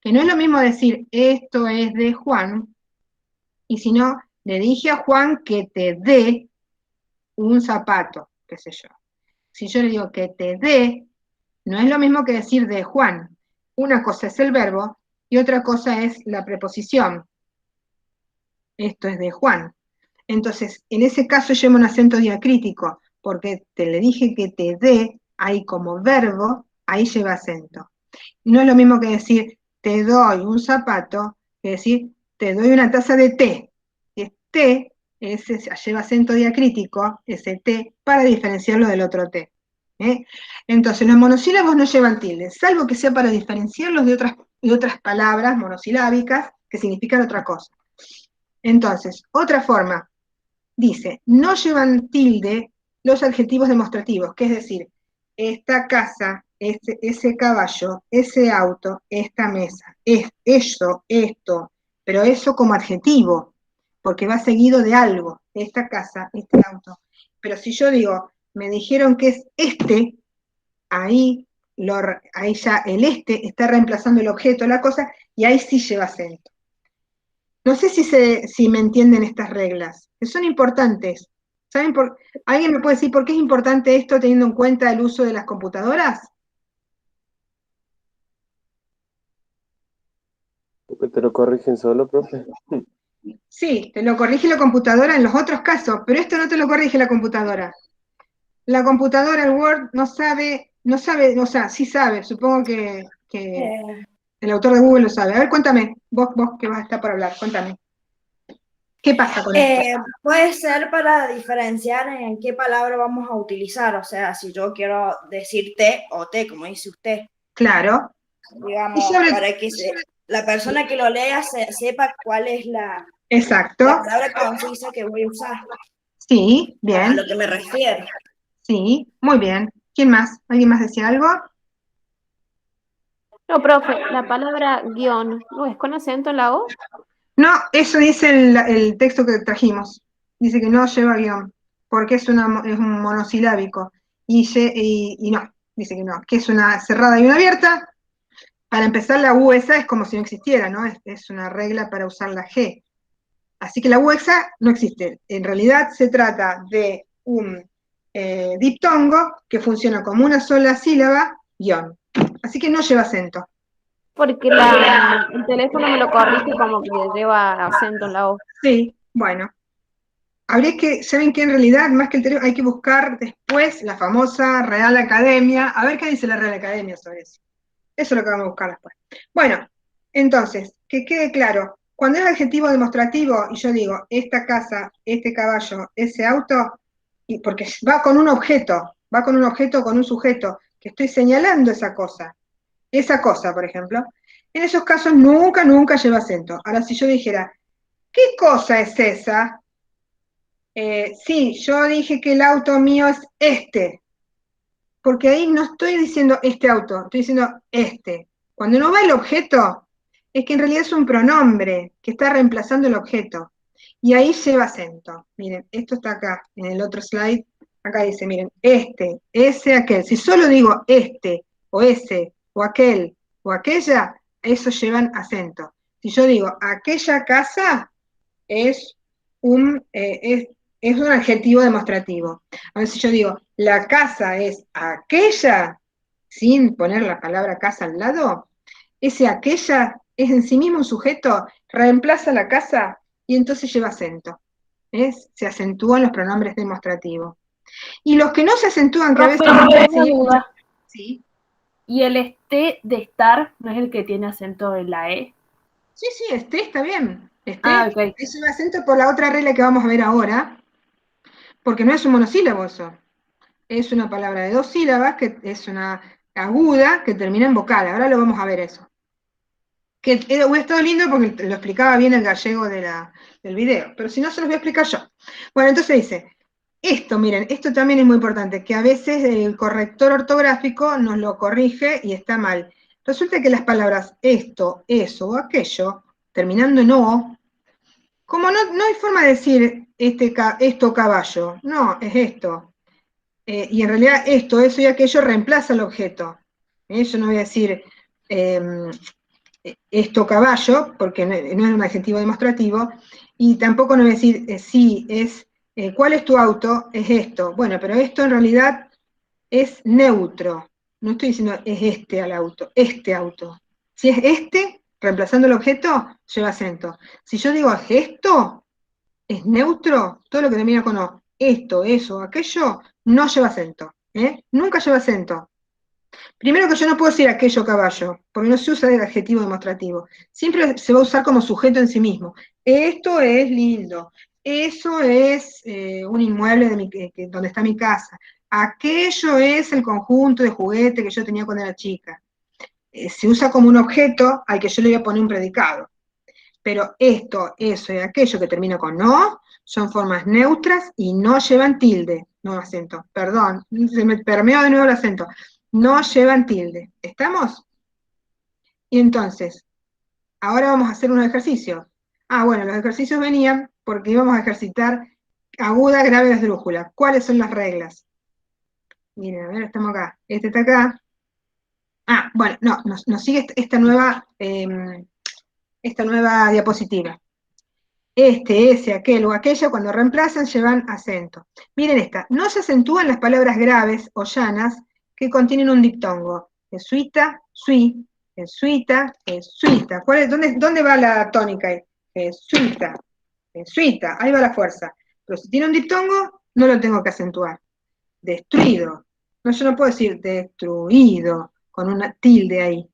Que no es lo mismo decir, esto es de Juan, y si no, le dije a Juan que te dé un zapato, qué sé yo. Si yo le digo que te dé, no es lo mismo que decir de Juan. Una cosa es el verbo y otra cosa es la preposición. Esto es de Juan. Entonces, en ese caso lleva un acento diacrítico, porque te le dije que te dé, ahí como verbo, ahí lleva acento. No es lo mismo que decir te doy un zapato, que decir te doy una taza de té. Si es té, ese lleva acento diacrítico, ese té, para diferenciarlo del otro té. Entonces, los monosílabos no llevan tildes, salvo que sea para diferenciarlos de otras palabras monosilábicas que significan otra cosa. Entonces, otra forma, dice, no llevan tilde los adjetivos demostrativos, que es decir, esta casa, ese caballo, ese auto, esta mesa, eso, esto, pero eso como adjetivo, porque va seguido de algo, esta casa, este auto. Pero si yo digo, me dijeron que es este, ahí ya el este está reemplazando el objeto, la cosa, y ahí sí lleva acento. No sé si me entienden estas reglas, que son importantes. ¿Alguien me puede decir por qué es importante esto teniendo en cuenta el uso de las computadoras? Porque te lo corrigen solo, profe. Sí, te lo corrige la computadora en los otros casos, pero esto no te lo corrige la computadora. La computadora, el Word, no sabe, o sea, sí sabe, supongo que el autor de Google lo sabe. A ver, cuéntame, vos que vas a estar por hablar, cuéntame. ¿Qué pasa con esto? Puede ser para diferenciar en qué palabra vamos a utilizar, o sea, si yo quiero decir te o te, como dice usted. Claro. Digamos, para que la persona que lo lea sepa cuál es la palabra concisa que voy a usar. Sí, bien. A lo que me refiero. Sí, muy bien. ¿Quién más? ¿Alguien más decía algo? No, profe, la palabra guión, ¿no es con acento en la O? No, eso dice el texto que trajimos. Dice que no lleva guión, porque es un monosilábico. Y no, dice que no, que es una cerrada y una abierta. Para empezar, la U esa es como si no existiera, ¿no? Es una regla para usar la G. Así que la U esa no existe. En realidad se trata de un diptongo que funciona como una sola sílaba, guión. Así que no lleva acento. Porque el teléfono me lo corrige como que lleva acento en la O. Sí, bueno. ¿Saben que en realidad, más que el teléfono, hay que buscar después la famosa Real Academia, a ver qué dice la Real Academia sobre eso. Eso es lo que vamos a buscar después. Bueno, entonces, que quede claro, cuando es adjetivo demostrativo, y yo digo, esta casa, este caballo, ese auto, porque va con un objeto, con un sujeto, que estoy señalando esa cosa, por ejemplo, en esos casos nunca lleva acento. Ahora, si yo dijera, ¿qué cosa es esa? Sí, yo dije que el auto mío es este, porque ahí no estoy diciendo este auto, estoy diciendo este. Cuando no va el objeto, es que en realidad es un pronombre que está reemplazando el objeto. Y ahí lleva acento. Miren, esto está acá, en el otro slide. Acá dice, miren, este, ese, aquel. Si solo digo este, o ese, o aquel, o aquella, eso llevan acento. Si yo digo aquella casa, es un adjetivo demostrativo. A ver si yo digo, la casa es aquella, sin poner la palabra casa al lado, ese aquella es en sí mismo un sujeto, reemplaza la casa y entonces lleva acento. Se acentúan los pronombres demostrativos. Y los que no se acentúan, que a veces... Una duda. Sí. ¿Y el este de estar no es el que tiene acento en la E? Sí, está bien. Ok. Es un acento por la otra regla que vamos a ver ahora, porque no es un monosílabo eso. Es una palabra de 2 sílabas, que es una aguda, que termina en vocal. Ahora lo vamos a ver eso. Que hubiera estado lindo porque lo explicaba bien el gallego del video, pero si no se los voy a explicar yo. Bueno, entonces dice, miren, esto también es muy importante, que a veces el corrector ortográfico nos lo corrige y está mal. Resulta que las palabras esto, eso o aquello, terminando en o, como no hay forma de decir esto caballo, no, es esto. Y en realidad esto, eso y aquello reemplaza el objeto. Yo no voy a decir esto caballo, porque no es un adjetivo demostrativo, y tampoco no voy a decir sí, es ¿cuál es tu auto? Es esto. Bueno, pero esto en realidad es neutro. No estoy diciendo es este al auto, este auto. Si es este, reemplazando el objeto, lleva acento. Si yo digo es esto, es neutro, todo lo que termina con o, esto, eso, aquello, no lleva acento. Nunca lleva acento. Primero que yo no puedo decir aquello caballo, porque no se usa el adjetivo demostrativo. Siempre se va a usar como sujeto en sí mismo. Esto es lindo. Eso es un inmueble donde está mi casa. Aquello es el conjunto de juguete que yo tenía cuando era chica. Se usa como un objeto al que yo le voy a poner un predicado. Pero esto, eso y aquello que termina con no, son formas neutras y no llevan tilde, no acento. Perdón, se me permeó de nuevo el acento. No llevan tilde. ¿Estamos? Y entonces, ahora vamos a hacer unos ejercicios. Bueno, los ejercicios venían porque íbamos a ejercitar aguda, grave, esdrújula. ¿Cuáles son las reglas? Miren, a ver, estamos acá. Este está acá. Bueno, no, nos sigue esta nueva diapositiva. Ese, aquel o aquella, cuando reemplazan, llevan acento. Miren esta. No se acentúan las palabras graves o llanas que contienen un diptongo. Jesuita, sui, jesuita, jesuita. ¿Dónde va la tónica ahí? Jesuita, jesuita. Ahí va la fuerza. Pero si tiene un diptongo, no lo tengo que acentuar. Destruido. No, yo no puedo decir destruido con una tilde ahí.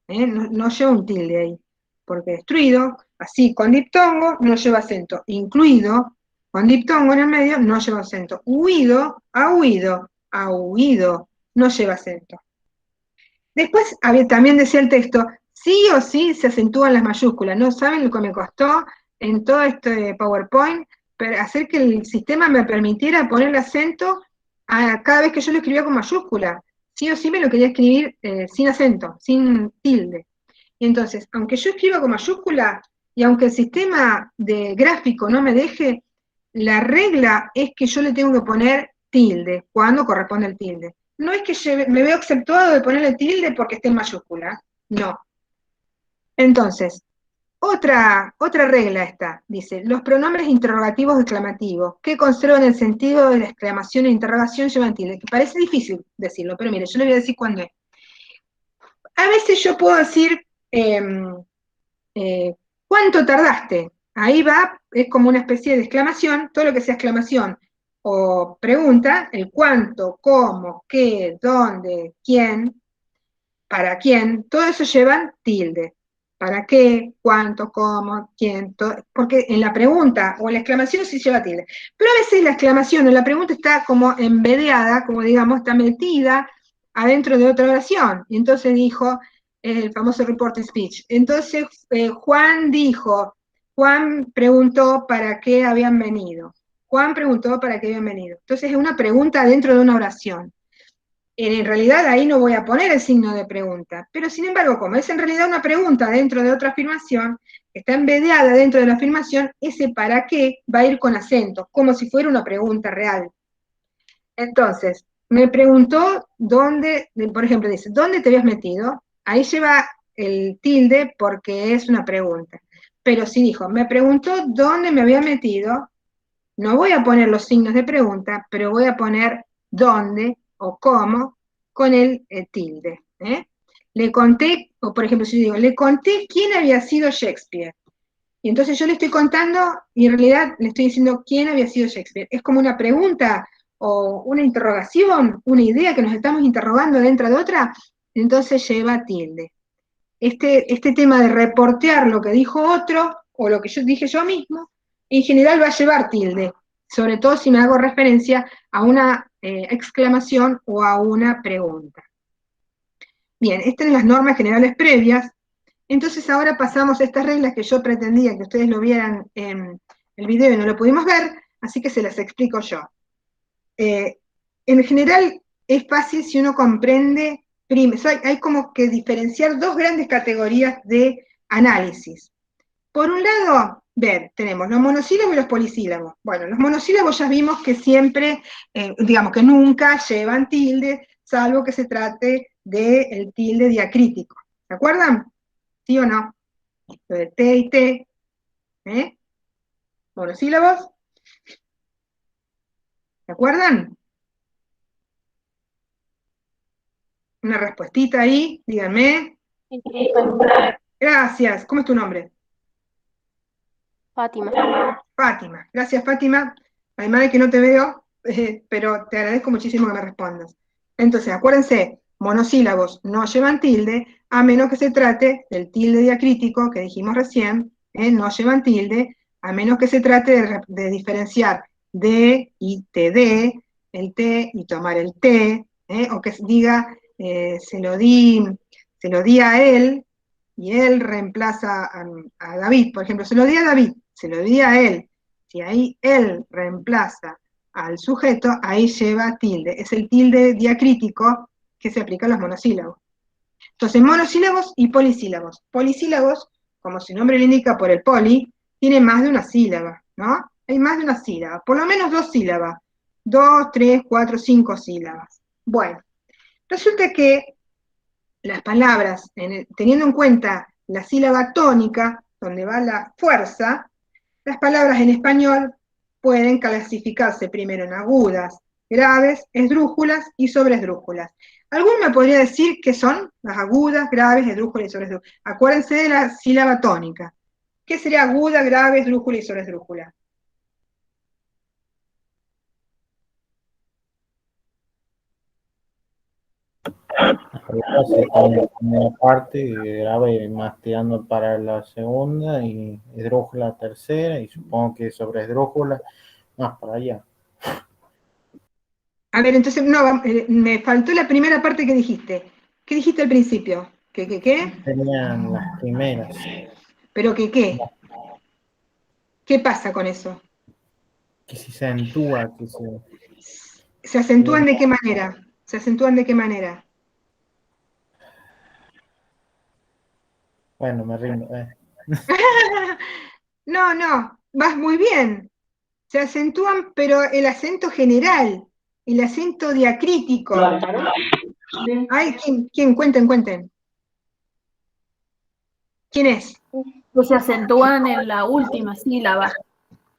No lleva un tilde ahí. Porque destruido, así con diptongo, no lleva acento. Incluido, con diptongo en el medio, no lleva acento. Huido, ahuido, no lleva acento. Después, también decía el texto, sí o sí se acentúan las mayúsculas. No saben lo que me costó en todo este PowerPoint, hacer que el sistema me permitiera poner el acento a cada vez que yo lo escribía con mayúscula. Sí o sí me lo quería escribir sin acento, sin tilde. Y entonces, aunque yo escriba con mayúscula, y aunque el sistema de gráfico no me deje, la regla es que yo le tengo que poner tilde, cuando corresponde el tilde. No es que me veo exceptuado de ponerle tilde porque esté en mayúscula, no. Entonces, otra regla está, dice, los pronombres interrogativos o exclamativos que conservan el sentido de la exclamación e interrogación llevan tilde, que parece difícil decirlo, pero mire, yo le voy a decir cuándo es. A veces yo puedo decir, ¿cuánto tardaste? Ahí va, es como una especie de exclamación, todo lo que sea exclamación o pregunta, el cuánto, cómo, qué, dónde, quién, para quién, todo eso llevan tilde. ¿Para qué? ¿Cuánto? ¿Cómo? ¿Quién? Todo, porque en la pregunta o en la exclamación sí lleva tilde. Pero a veces la exclamación o la pregunta está como embedeada, como digamos, está metida adentro de otra oración. Y entonces dijo el famoso reporting speech. Entonces Juan preguntó para qué habían venido. Juan preguntó para qué habían venido. Entonces es una pregunta dentro de una oración. En realidad ahí no voy a poner el signo de pregunta, pero sin embargo, como es en realidad una pregunta dentro de otra afirmación, que está embedeada dentro de la afirmación, ese para qué va a ir con acento, como si fuera una pregunta real. Entonces, me preguntó dónde, por ejemplo, dice, ¿dónde te habías metido? Ahí lleva el tilde porque es una pregunta. Pero si dijo, me preguntó dónde me había metido, no voy a poner los signos de pregunta, pero voy a poner dónde o cómo con el tilde. Le conté, o por ejemplo, si yo digo, le conté quién había sido Shakespeare. Y entonces yo le estoy contando y en realidad le estoy diciendo quién había sido Shakespeare. Es como una pregunta o una interrogación, una idea que nos estamos interrogando dentro de otra, entonces lleva tilde. Este tema de reportear lo que dijo otro o lo que yo dije yo mismo, en general va a llevar tilde, sobre todo si me hago referencia a una exclamación o a una pregunta. Bien, estas son las normas generales previas. Entonces ahora pasamos a estas reglas que yo pretendía que ustedes lo vieran en el video y no lo pudimos ver, así que se las explico yo. En general es fácil si uno comprende, hay como que diferenciar dos grandes categorías de análisis. Por un lado, tenemos los monosílabos y los polisílabos. Bueno, los monosílabos ya vimos que siempre, digamos que nunca llevan tilde, salvo que se trate del tilde diacrítico. ¿Se acuerdan? ¿Sí o no? Lo de T y T, monosílabos. ¿Se acuerdan? Una respuestita ahí, díganme. Gracias. ¿Cómo es tu nombre? Fátima. Fátima. Gracias, Fátima. Además de que no te veo, pero te agradezco muchísimo que me respondas. Entonces, acuérdense, monosílabos no llevan tilde, a menos que se trate del tilde diacrítico que dijimos recién, no llevan tilde, a menos que se trate de diferenciar D y TD, el T y tomar el T, o que diga, se lo di a él, y él reemplaza a David, por ejemplo, se lo di a David, se lo di a él. Si ahí él reemplaza al sujeto, ahí lleva tilde. Es el tilde diacrítico que se aplica a los monosílabos. Entonces, monosílabos y polisílabos. Polisílabos, como su nombre le indica por el poli, tiene más de una sílaba, ¿no? Hay más de una sílaba, por lo menos 2 sílabas. 2, 3, 4, 5 sílabas. Bueno, resulta que las palabras, teniendo en cuenta la sílaba tónica, donde va la fuerza, las palabras en español pueden clasificarse primero en agudas, graves, esdrújulas y sobresdrújulas. ¿Alguno me podría decir qué son las agudas, graves, esdrújulas y sobresdrújulas? Acuérdense de la sílaba tónica. ¿Qué sería aguda, grave, esdrújula y sobresdrújula? Una parte grave más tirando para la segunda y esdrújula la tercera, y supongo que sobre esdrújula más para allá. A ver, entonces, no, me faltó la primera parte que dijiste. ¿Qué dijiste al principio? ¿Qué? Tenían las primeras. ¿Pero qué? ¿Qué pasa con eso? Que si se acentúa, que se... ¿Se acentúan de qué manera? ¿Se acentúan de qué manera? Bueno, me rindo. No, vas muy bien. Se acentúan, pero el acento general, el acento diacrítico. Ay, ¿quién? Cuenten. ¿Quién es? Pues se acentúan en la última sílaba.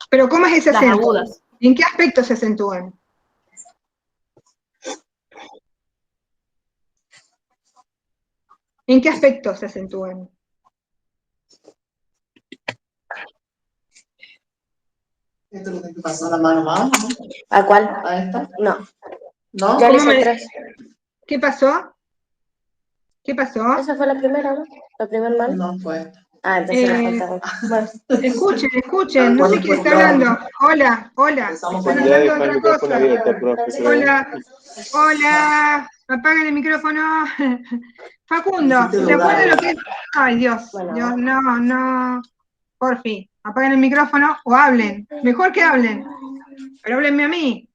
¿Pero cómo es ese Las acento? agudas. ¿En qué aspecto se acentúan? ¿En qué aspecto se acentúan? ¿Esto lo tengo que pasar la mano más? ¿A cuál? ¿A esta? No. ¿No? Ya le hice 3. ¿Qué pasó? Esa fue la primera, ¿no? La primera mano. No fue esta. Ah, entonces le falta bueno. Escuchen, no sé quién está hablando. Hola, están Ya hablando deja el otra micrófono cosa. abierto, profe. Hola, apaguen el micrófono. Facundo, ¿se acuerdan lo que es? Ay, Dios, no, por fin, apaguen el micrófono o hablen, mejor que hablen, pero háblenme a mí.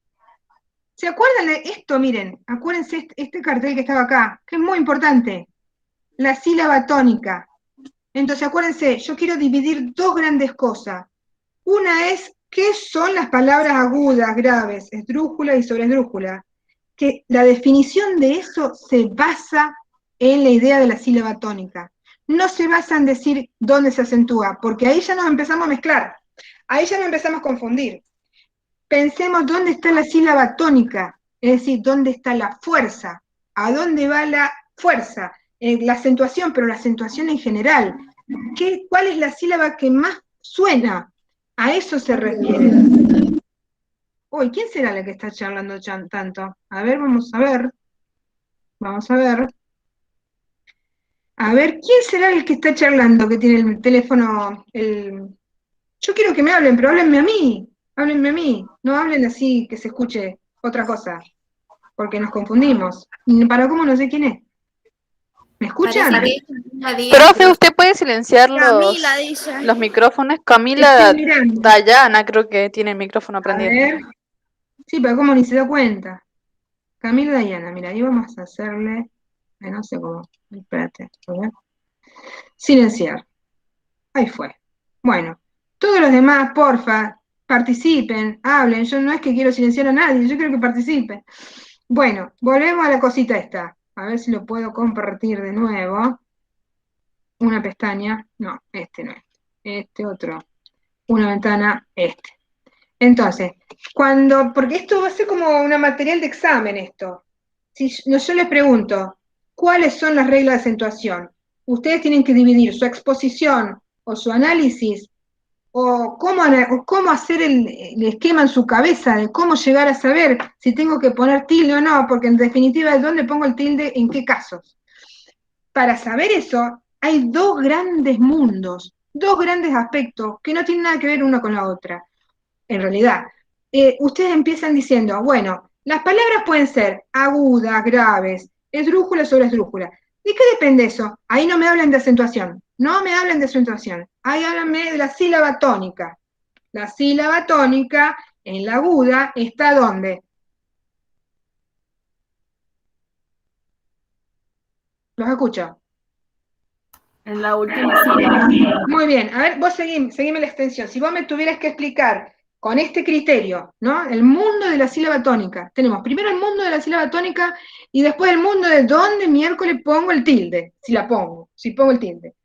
¿Se acuerdan de esto? Miren, acuérdense este cartel que estaba acá, que es muy importante, la sílaba tónica. Entonces, acuérdense, yo quiero dividir 2 grandes cosas. Una es, ¿qué son las palabras agudas, graves, esdrújula y sobresdrújula? Que la definición de eso se basa en la idea de la sílaba tónica. No se basa en decir dónde se acentúa, porque ahí ya nos empezamos a mezclar, ahí ya nos empezamos a confundir. Pensemos dónde está la sílaba tónica, es decir, dónde está la fuerza, a dónde va la fuerza, la acentuación, pero la acentuación en general. ¿Cuál es la sílaba que más suena? A eso se refiere. Uy, ¿quién será la que está charlando tanto? A ver, vamos a ver. A ver, ¿quién será el que está charlando, que tiene el teléfono? Yo quiero que me hablen, pero háblenme a mí. No hablen así que se escuche otra cosa, porque nos confundimos. Para cómo no sé quién es. ¿Me escuchan? Profe, ¿usted puede silenciar Camila dice. los micrófonos? Camila Dayana creo que tiene el micrófono prendido. A ver. Sí, pero como ni se da cuenta. Camila Dayana, mira, ahí vamos a hacerle, no sé cómo, espérate, a ver. Silenciar. Ahí fue. Bueno, todos los demás, porfa, participen, hablen. Yo no es que quiero silenciar a nadie, yo quiero que participen. Bueno, volvemos a la cosita esta. A ver si lo puedo compartir de nuevo. una pestaña, no, este no es, este otro, una ventana, este. Entonces, porque esto va a ser como una material de examen esto. Si yo les pregunto, ¿cuáles son las reglas de acentuación? Ustedes tienen que dividir su exposición o su análisis o cómo hacer el esquema en su cabeza de cómo llegar a saber si tengo que poner tilde o no, porque en definitiva, ¿de dónde pongo el tilde? ¿En qué casos? Para saber eso, hay dos grandes mundos, dos grandes aspectos que no tienen nada que ver una con la otra, en realidad. Ustedes empiezan diciendo, bueno, las palabras pueden ser agudas, graves, esdrújula sobre esdrújula. ¿De qué depende eso? Ahí no me hablan de acentuación, no me hablan de acentuación, ahí háblanme de la sílaba tónica. La sílaba tónica en la aguda está ¿dónde? ¿Los escucho? En la última sílaba. Muy bien, a ver, vos seguime la extensión. Si vos me tuvieras que explicar con este criterio, ¿no? El mundo de la sílaba tónica. Tenemos primero el mundo de la sílaba tónica y después el mundo de dónde miércoles pongo el tilde, si pongo el tilde.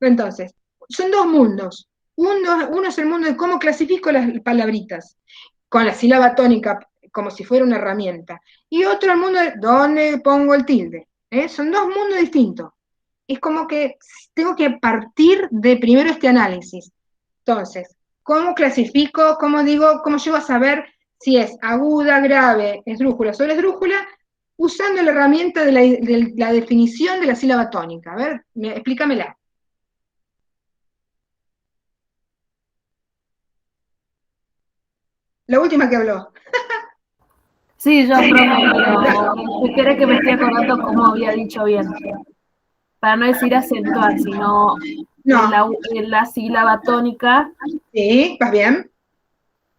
Entonces, son dos mundos. Uno es el mundo de cómo clasifico las palabritas, con la sílaba tónica como si fuera una herramienta. Y otro el mundo de dónde pongo el tilde. Son dos mundos distintos. Es como que tengo que partir de primero este análisis. Entonces, ¿cómo clasifico? ¿Cómo digo? ¿Cómo llego a saber si es aguda, grave, esdrújula, sobre esdrújula? Usando la herramienta de la definición de la sílaba tónica. A ver, explícamela. La última que habló. Sí, yo prometo, pero si quiere que me esté acordando cómo había dicho bien. Para no decir acentuar, sino en la sílaba tónica. Sí, vas bien.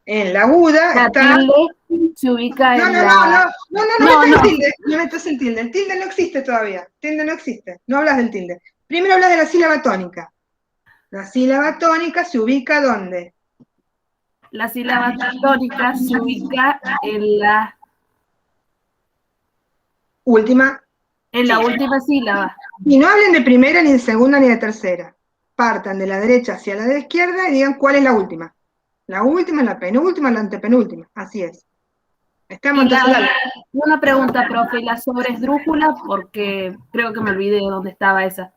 En la aguda la está... tilde se ubica en la... No metas el tilde. El tilde no existe todavía. El tilde no existe. No hablas del tilde. Primero hablas de la sílaba tónica. La sílaba tónica se ubica ¿dónde? La sílaba tónica se ubica en la... Última. En la última sílaba. Y no hablen de primera, ni de segunda, ni de tercera. Partan de la derecha hacia la de izquierda y digan cuál es la última. La última, la penúltima, la antepenúltima. Así es. Estamos una pregunta, profe. ¿Y la sobresdrújula? Porque creo que me olvidé de dónde estaba esa.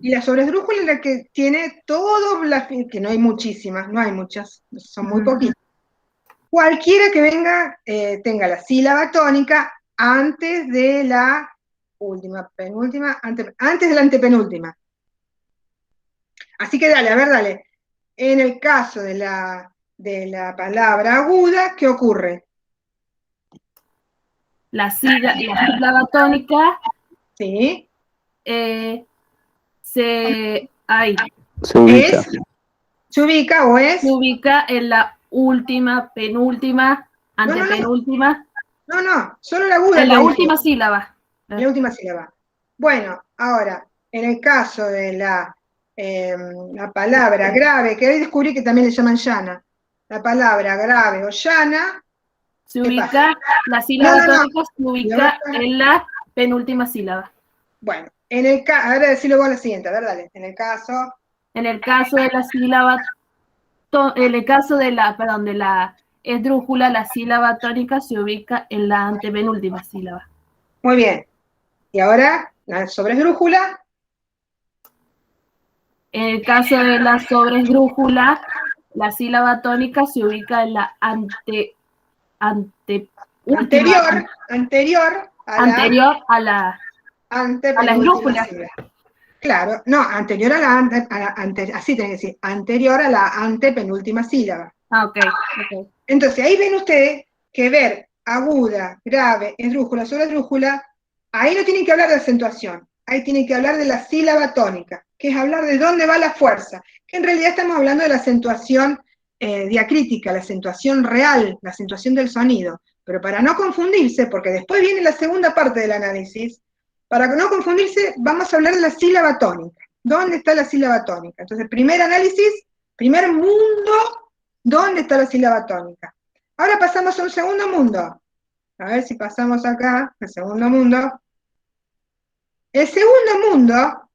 Y la sobresdrújula es la que tiene todas las... que no hay muchísimas, no hay muchas, son muy poquitas. Cualquiera que venga, tenga la sílaba tónica antes de la última, penúltima, antes de la antepenúltima. Así que dale, a ver, dale. En el caso de la palabra aguda, ¿qué ocurre? La sílaba tónica. Sí. Se ubica. ¿Se ubica o es? Se ubica en la última, penúltima, antepenúltima. No, solo la aguda. En la última sílaba. En la última sílaba. Bueno, ahora, en el caso de la palabra grave, que hoy descubrí que también le llaman llana, la palabra grave o llana, se ubica, la sílaba tónica se ubica en la penúltima sílaba. Bueno, ahora decirlo vos la siguiente, a ver, dale. En el caso de la sílaba, en el caso de la esdrújula, la sílaba tónica se ubica en la antepenúltima sílaba. Muy bien. Y ahora, la sobresdrújula. En el caso de la sobresdrújula, la sílaba tónica se ubica en la anterior a la esdrújula. Claro, no, anterior a la así tiene que decir, anterior a la antepenúltima sílaba. Ok. Entonces, ahí ven ustedes que ver aguda, grave, esdrújula, sobresdrújula, ahí no tienen que hablar de acentuación, ahí tienen que hablar de la sílaba tónica, que es hablar de dónde va la fuerza, que en realidad estamos hablando de la acentuación diacrítica, la acentuación real, la acentuación del sonido. Pero para no confundirse, porque después viene la segunda parte del análisis, para no confundirse, vamos a hablar de la sílaba tónica. ¿Dónde está la sílaba tónica? Entonces, primer análisis, primer mundo, ¿dónde está la sílaba tónica? Ahora pasamos a un segundo mundo. A ver si pasamos acá, el segundo mundo. El segundo mundo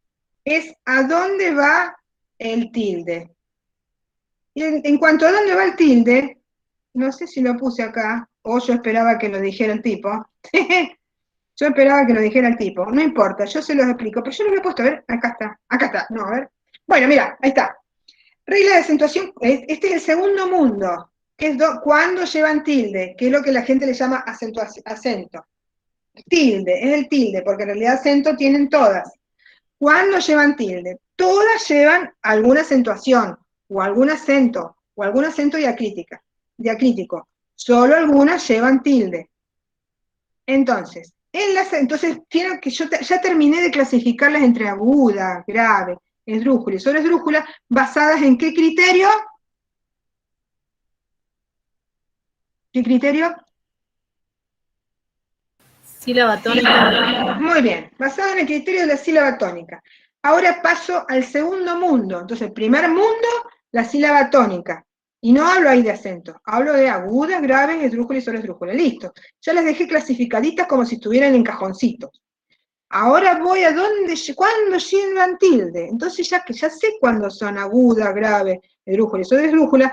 es a dónde va el tilde. Y en cuanto a dónde va el tilde, no sé si lo puse acá, o yo esperaba que lo dijera el tipo. Yo esperaba que lo dijera el tipo. No importa, yo se los explico, pero yo lo había puesto, a ver, acá está, no, a ver. Bueno, mira, ahí está. Regla de acentuación, este es el segundo mundo, que es cuando llevan tilde, que es lo que la gente le llama acento. Tilde, es el tilde, porque en realidad acento tienen todas. ¿Cuándo llevan tilde? Todas llevan alguna acentuación, o algún acento diacrítico. Solo algunas llevan tilde. Entonces, quiero que yo ya terminé de clasificarlas entre aguda, grave, esdrújula y sobresdrújula, ¿basadas en qué criterio? ¿Qué criterio? Sílaba tónica. Muy bien, basado en el criterio de la sílaba tónica. Ahora paso al segundo mundo. Entonces, primer mundo, la sílaba tónica. Y no hablo ahí de acento, hablo de agudas, graves, esdrújula y sobresdrújula. Listo. Ya las dejé clasificaditas como si estuvieran en cajoncitos. Ahora voy a cuándo llevan tilde. Entonces ya que ya sé cuándo son aguda, grave, esdrújula y sobresdrújula,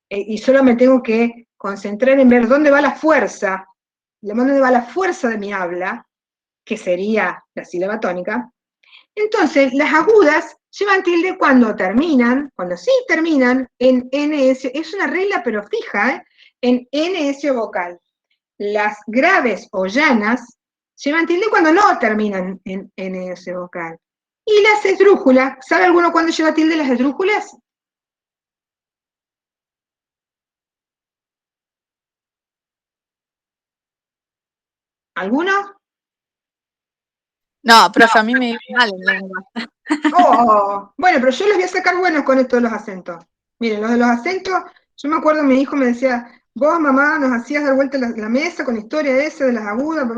y solo me tengo que concentrar en ver dónde va la fuerza, dónde va la fuerza de mi habla, que sería la sílaba tónica. Entonces, las agudas llevan tilde cuando sí terminan en NS, es una regla pero fija, en NS vocal. Las graves o llanas llevan tilde cuando no terminan en NS vocal. Y las esdrújulas, ¿sabe alguno cuándo lleva tilde las esdrújulas? ¿Alguno? No, profe, a mí me iba mal en lengua. Bueno, pero yo les voy a sacar buenos con esto de los acentos. Miren, los de los acentos, yo me acuerdo, mi hijo me decía, vos, mamá, nos hacías dar vuelta la mesa con la historia esa de las agudas,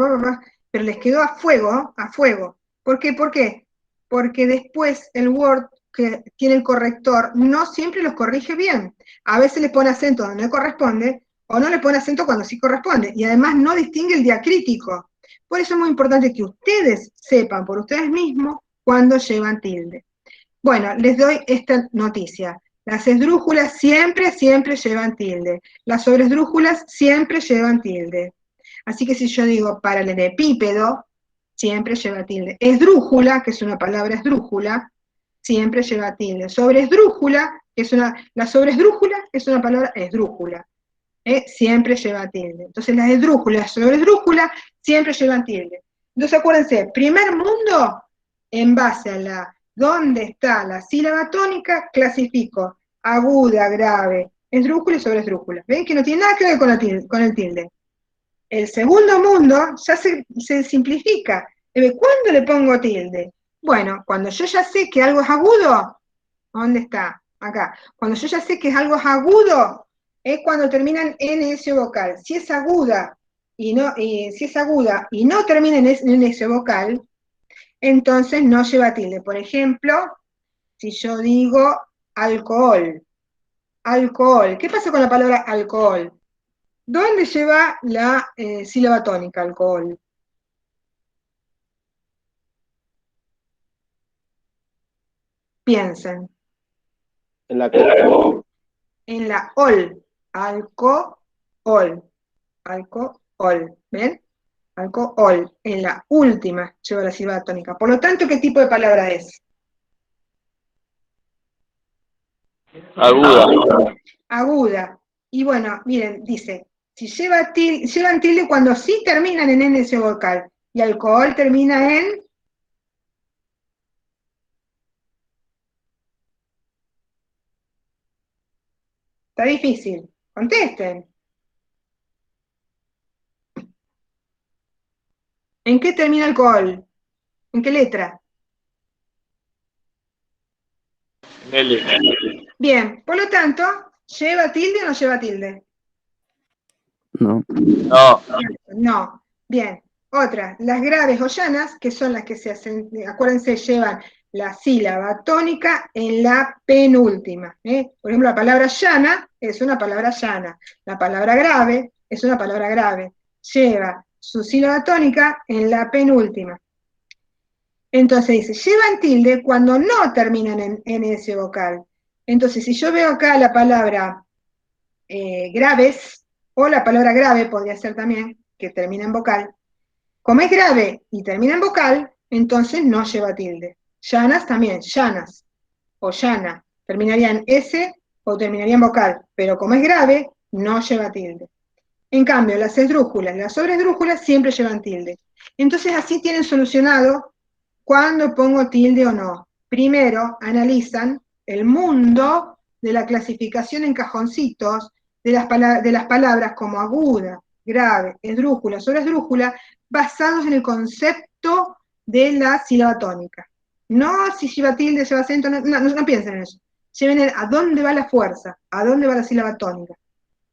pero les quedó a fuego, a fuego. ¿Por qué? ¿Por qué? Porque después el Word que tiene el corrector no siempre los corrige bien. A veces le pone acento donde no corresponde, o no le pone acento cuando sí corresponde, y además no distingue el diacrítico. Por eso es muy importante que ustedes sepan por ustedes mismos cuando llevan tilde. Bueno, les doy esta noticia. Las esdrújulas siempre llevan tilde. Las sobresdrújulas siempre llevan tilde. Así que si yo digo paralelepípedo, siempre lleva tilde. Esdrújula, que es una palabra esdrújula, siempre lleva tilde. Sobresdrújula, la sobresdrújula es una palabra esdrújula. Siempre lleva tilde. Entonces las esdrújulas, sobresdrújula, siempre llevan tilde. Entonces acuérdense, primer mundo, en base a dónde está la sílaba tónica, clasifico aguda, grave, esdrújula y sobresdrújula. ¿Ven? Que no tiene nada que ver con el tilde. El segundo mundo ya se simplifica. ¿Cuándo le pongo tilde? Bueno, cuando yo ya sé que algo es agudo, ¿dónde está? Acá. Cuando yo ya sé que algo es agudo, es cuando termina en NS vocal. Si es aguda y no termina en NS vocal, entonces no lleva tilde. Por ejemplo, si yo digo alcohol, ¿qué pasa con la palabra alcohol? ¿Dónde lleva la sílaba tónica, alcohol? Piensen. En la ol. En la ol. Alcohol. ¿Ven? Alcohol. En la última lleva la sílaba tónica. Por lo tanto, ¿qué tipo de palabra es? Aguda. Aguda. Y bueno, miren, dice, si llevan tilde cuando sí terminan en NS vocal, y alcohol termina en... Está difícil. Contesten. ¿En qué termina alcohol? ¿En qué letra? L. Bien, por lo tanto, ¿lleva tilde o no lleva tilde? No. No. Bien. Otra, las graves o llanas, que son las que se hacen, acuérdense, llevan la sílaba tónica en la penúltima. Por ejemplo, la palabra llana es una palabra llana. La palabra grave es una palabra grave. Lleva su sílaba tónica en la penúltima. Entonces dice, llevan tilde cuando no terminan en NS vocal. Entonces, si yo veo acá la palabra graves, o la palabra grave podría ser también, que termina en vocal, como es grave y termina en vocal, entonces no lleva tilde. Llanas también, llanas, o llana, terminaría en S o terminaría en vocal, pero como es grave, no lleva tilde. En cambio, las esdrújulas y las sobresdrújulas siempre llevan tilde. Entonces así tienen solucionado cuándo pongo tilde o no. Primero analizan el mundo de la clasificación en cajoncitos de las palabras como aguda, grave, esdrújula, sobresdrújula, basados en el concepto de la sílaba tónica. No si lleva tilde, lleva acento, no piensen en eso. Lleven en a dónde va la fuerza, a dónde va la sílaba tónica.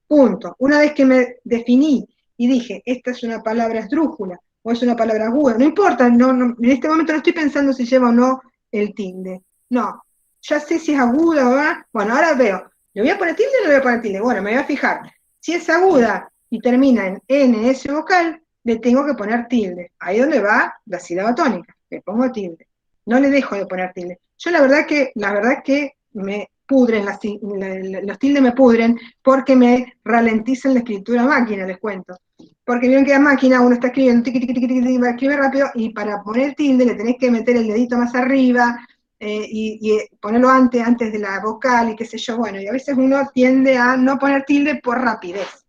Punto. Una vez que me definí y dije, esta es una palabra esdrújula o es una palabra aguda, no importa, en este momento no estoy pensando si lleva o no el tilde. No, ya sé si es aguda o no. Bueno, ahora veo, ¿le voy a poner tilde o no le voy a poner tilde? Bueno, me voy a fijar. Si es aguda y termina en NS vocal, le tengo que poner tilde. Ahí es donde va la sílaba tónica, le pongo tilde. No le dejo de poner tilde. Yo la verdad que me pudren, los tildes me pudren porque me ralentizan la escritura a máquina, les cuento. Porque vieron que a máquina uno está escribiendo, tiqui, tiqui, tiqui, tiqui, va a escribir rápido, y para poner tilde le tenés que meter el dedito más arriba, y ponerlo antes de la vocal, y qué sé yo, bueno, y a veces uno tiende a no poner tilde por rapidez.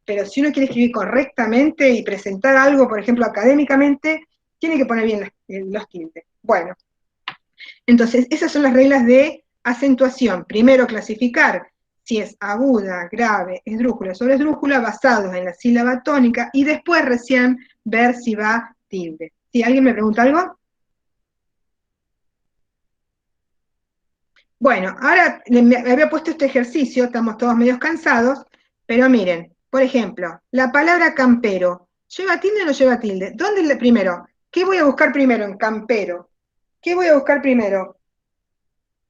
Pero si uno quiere escribir correctamente y presentar algo, por ejemplo, académicamente, tiene que poner bien los tildes. Bueno, entonces esas son las reglas de acentuación. Primero clasificar si es aguda, grave, esdrújula, sobresdrújula, basados en la sílaba tónica, y después recién ver si va tilde. ¿Sí? ¿Alguien me pregunta algo? Bueno, ahora me había puesto este ejercicio, estamos todos medio cansados, pero miren, por ejemplo, la palabra campero, ¿lleva tilde o no lleva tilde? ¿Dónde primero? ¿Qué voy a buscar primero en campero? ¿Qué voy a buscar primero?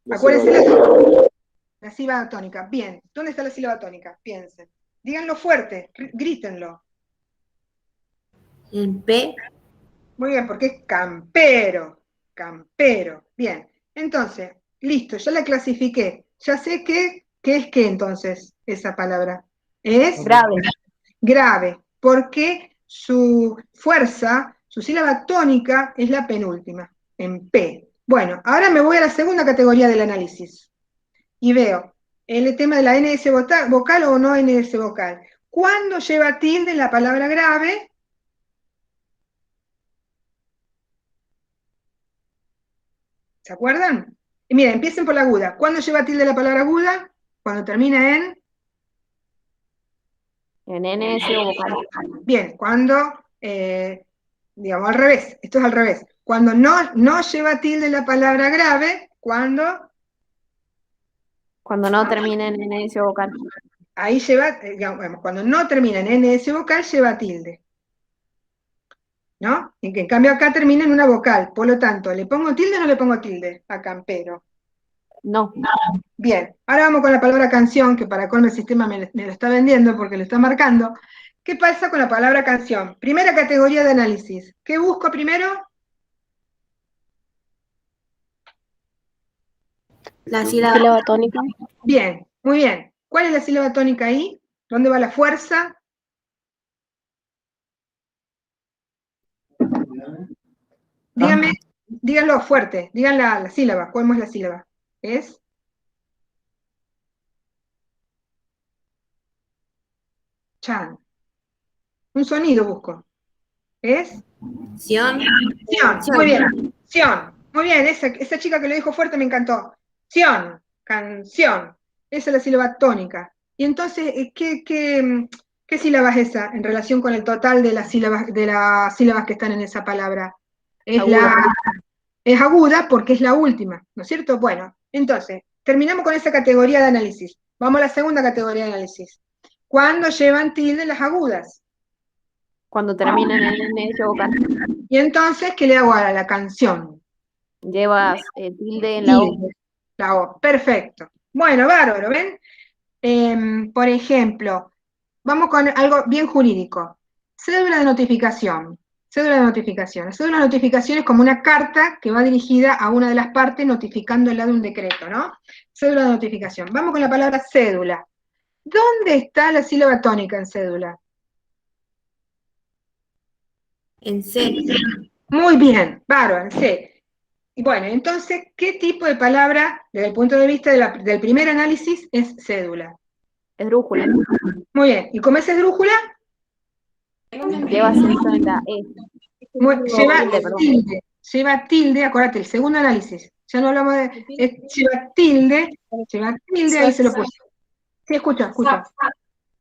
Acuérdense la sílaba tónica. Bien, ¿dónde está la sílaba tónica? Piensen. Díganlo fuerte, grítenlo. En P. Muy bien, porque es campero. Campero. Bien, entonces, listo, ya la clasifiqué. Ya sé qué es qué entonces esa palabra. Es grave. Grave, porque su fuerza, su sílaba tónica es la penúltima, en P. Bueno, ahora me voy a la segunda categoría del análisis y veo el tema de la NS vocal o no NS vocal. ¿Cuándo lleva tilde la palabra grave? ¿Se acuerdan? Y miren, empiecen por la aguda. ¿Cuándo lleva tilde la palabra aguda? Cuando termina en NS o vocal. Bien, cuando, digamos, al revés, esto es al revés. Cuando no lleva tilde la palabra grave, cuando no termina en NS o vocal. Ahí lleva, digamos, cuando no termina en NS vocal, lleva tilde. ¿No? En cambio acá termina en una vocal, por lo tanto, ¿le pongo tilde o no le pongo tilde a campero? No. Bien, ahora vamos con la palabra canción, que para colmo el sistema me lo está vendiendo porque lo está marcando. ¿Qué pasa con la palabra canción? Primera categoría de análisis. ¿Qué busco primero? La sílaba tónica. Bien, muy bien. ¿Cuál es la sílaba tónica ahí? ¿Dónde va la fuerza? Díganme, díganlo fuerte, digan la sílaba. ¿Cuál es la sílaba? ¿Es? Chan. Un sonido busco. ¿Es? Sion. Sion, muy bien. Sion. Muy bien, esa chica que lo dijo fuerte me encantó. Sion, canción. Esa es la sílaba tónica. Y entonces, ¿qué sílaba es esa en relación con el total de las sílabas que están en esa palabra? Es aguda porque es la última, ¿no es cierto? Bueno, entonces, terminamos con esa categoría de análisis. Vamos a la segunda categoría de análisis. ¿Cuándo llevan tilde las agudas? Cuando terminan en NS o vocal. Y entonces, ¿qué le hago a la canción? Llevas tilde en la O. La O, perfecto. Bueno, bárbaro, ¿ven? Por ejemplo, vamos con algo bien jurídico. Cédula de notificación. Cédula de notificación. La cédula de notificación es como una carta que va dirigida a una de las partes notificándola de un decreto, ¿no? Cédula de notificación. Vamos con la palabra cédula. ¿Dónde está la sílaba tónica en cédula? En C. Muy bien, bárbaro, en C. Y bueno, entonces, ¿qué tipo de palabra, desde el punto de vista del primer análisis, es cédula? Esdrújula. Muy bien, ¿y cómo es esdrújula? Lleva acento en la E. Lleva tilde, acuérdate, el segundo análisis. Ya no hablamos de. Lleva tilde, ahí se lo puse. Sí, escucha.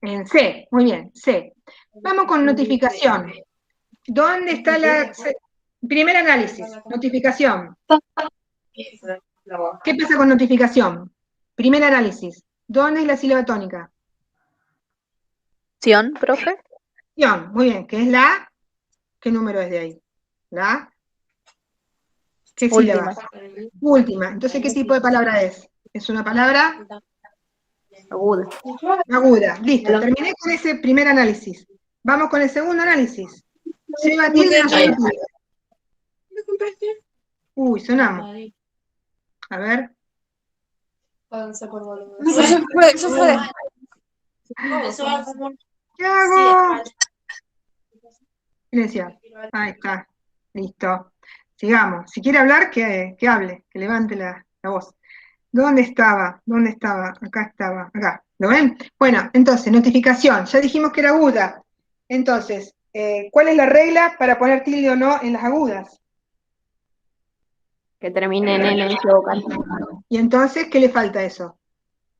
En C, muy bien, C. Vamos con notificación. ¿Dónde está la. Primer análisis, notificación. ¿Qué pasa con notificación? Primer análisis. ¿Dónde es la sílaba tónica? ¿Ción, profe? Ción, muy bien, ¿qué es la? ¿Qué número es de ahí? ¿La? ¿Qué sílaba? Última. Entonces, ¿qué tipo de palabra es? ¿Es una palabra? Aguda. Aguda. Listo, terminé con ese primer análisis. Vamos con el segundo análisis. ¿Lleva tilde o no lleva tilde? Uy, sonamos. A ver. Eso fue. ¿Qué hago? Silencio. Ahí está. Listo. Sigamos. Si quiere hablar, que hable, que levante la voz. ¿Dónde estaba? Acá estaba. Acá. ¿Lo ven? Bueno, entonces, notificación. Ya dijimos que era aguda. Entonces, ¿cuál es la regla para poner tilde o no en las agudas? Que termine en N en su vocal. ¿Y entonces qué le falta a eso?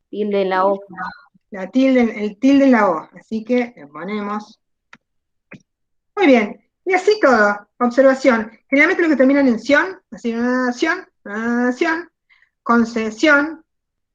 Tilde en la O. El tilde en la O. Así que le ponemos. Muy bien. Y así todo. Observación. Generalmente lo que terminan en ción, así, nación, concesión.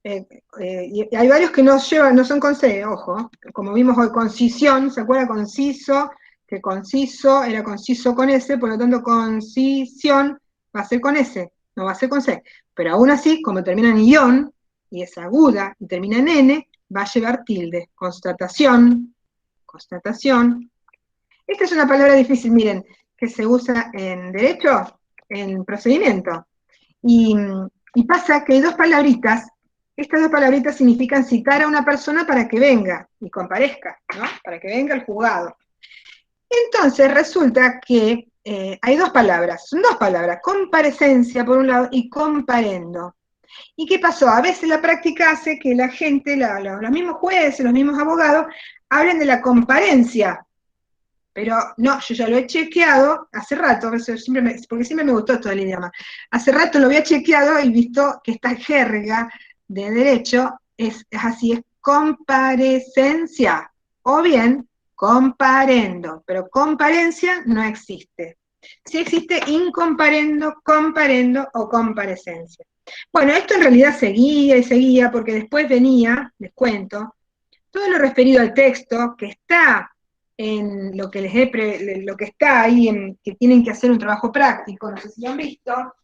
Y hay varios que no son con C, ojo. Como vimos hoy, concisión, ¿se acuerda? Conciso, que conciso era conciso con S, por lo tanto concisión va a ser con S, no va a ser con C. Pero aún así, como termina en ion, y es aguda, y termina en N, va a llevar tilde. Constatación. Esta es una palabra difícil, miren, que se usa en derecho, en procedimiento. Y pasa que hay dos palabritas. Estas dos palabritas significan citar a una persona para que venga y comparezca, ¿no? Para que venga al juzgado. Entonces resulta que hay dos palabras, comparecencia por un lado y comparendo. ¿Y qué pasó? A veces la práctica hace que la gente, los mismos jueces, los mismos abogados, hablen de la comparencia. Pero no, yo ya lo he chequeado hace rato, porque siempre me gustó todo el idioma. Hace rato lo había chequeado y visto que esta jerga de derecho es así, es comparecencia, o bien comparendo, pero comparencia no existe. Sí existe incomparendo, comparendo o comparecencia. Bueno, esto en realidad seguía y seguía, porque después venía, les cuento, todo lo referido al texto, que está en lo que lo que está ahí, que tienen que hacer un trabajo práctico, no sé si lo han visto,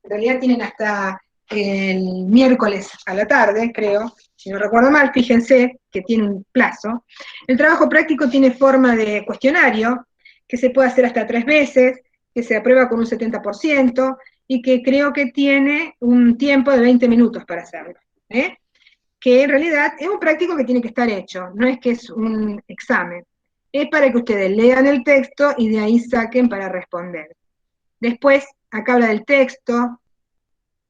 en realidad tienen hasta el miércoles a la tarde, creo, si no recuerdo mal, fíjense que tiene un plazo. El trabajo práctico tiene forma de cuestionario, que se puede hacer hasta 3 veces, que se aprueba con un 70%, y que creo que tiene un tiempo de 20 minutos para hacerlo, que en realidad es un práctico que tiene que estar hecho, no es que es un examen. Es para que ustedes lean el texto y de ahí saquen para responder. Después, acá habla del texto,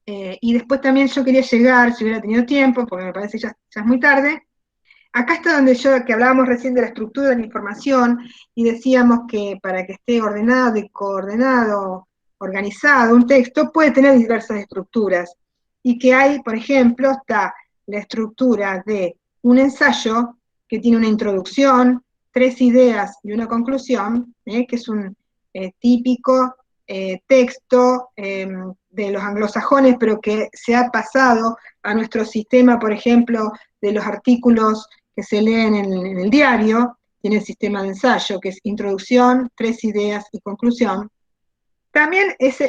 y después también yo quería llegar, si hubiera tenido tiempo, porque me parece ya es muy tarde. Acá está donde que hablábamos recién de la estructura de la información, y decíamos que para que esté ordenado y coordenado, organizado un texto, puede tener diversas estructuras. Y que hay, por ejemplo, está la estructura de un ensayo que tiene una introducción, 3 ideas y una conclusión, que es un típico texto de los anglosajones, pero que se ha pasado a nuestro sistema, por ejemplo, de los artículos que se leen en el diario, tiene el sistema de ensayo, que es introducción, 3 ideas y conclusión. También esa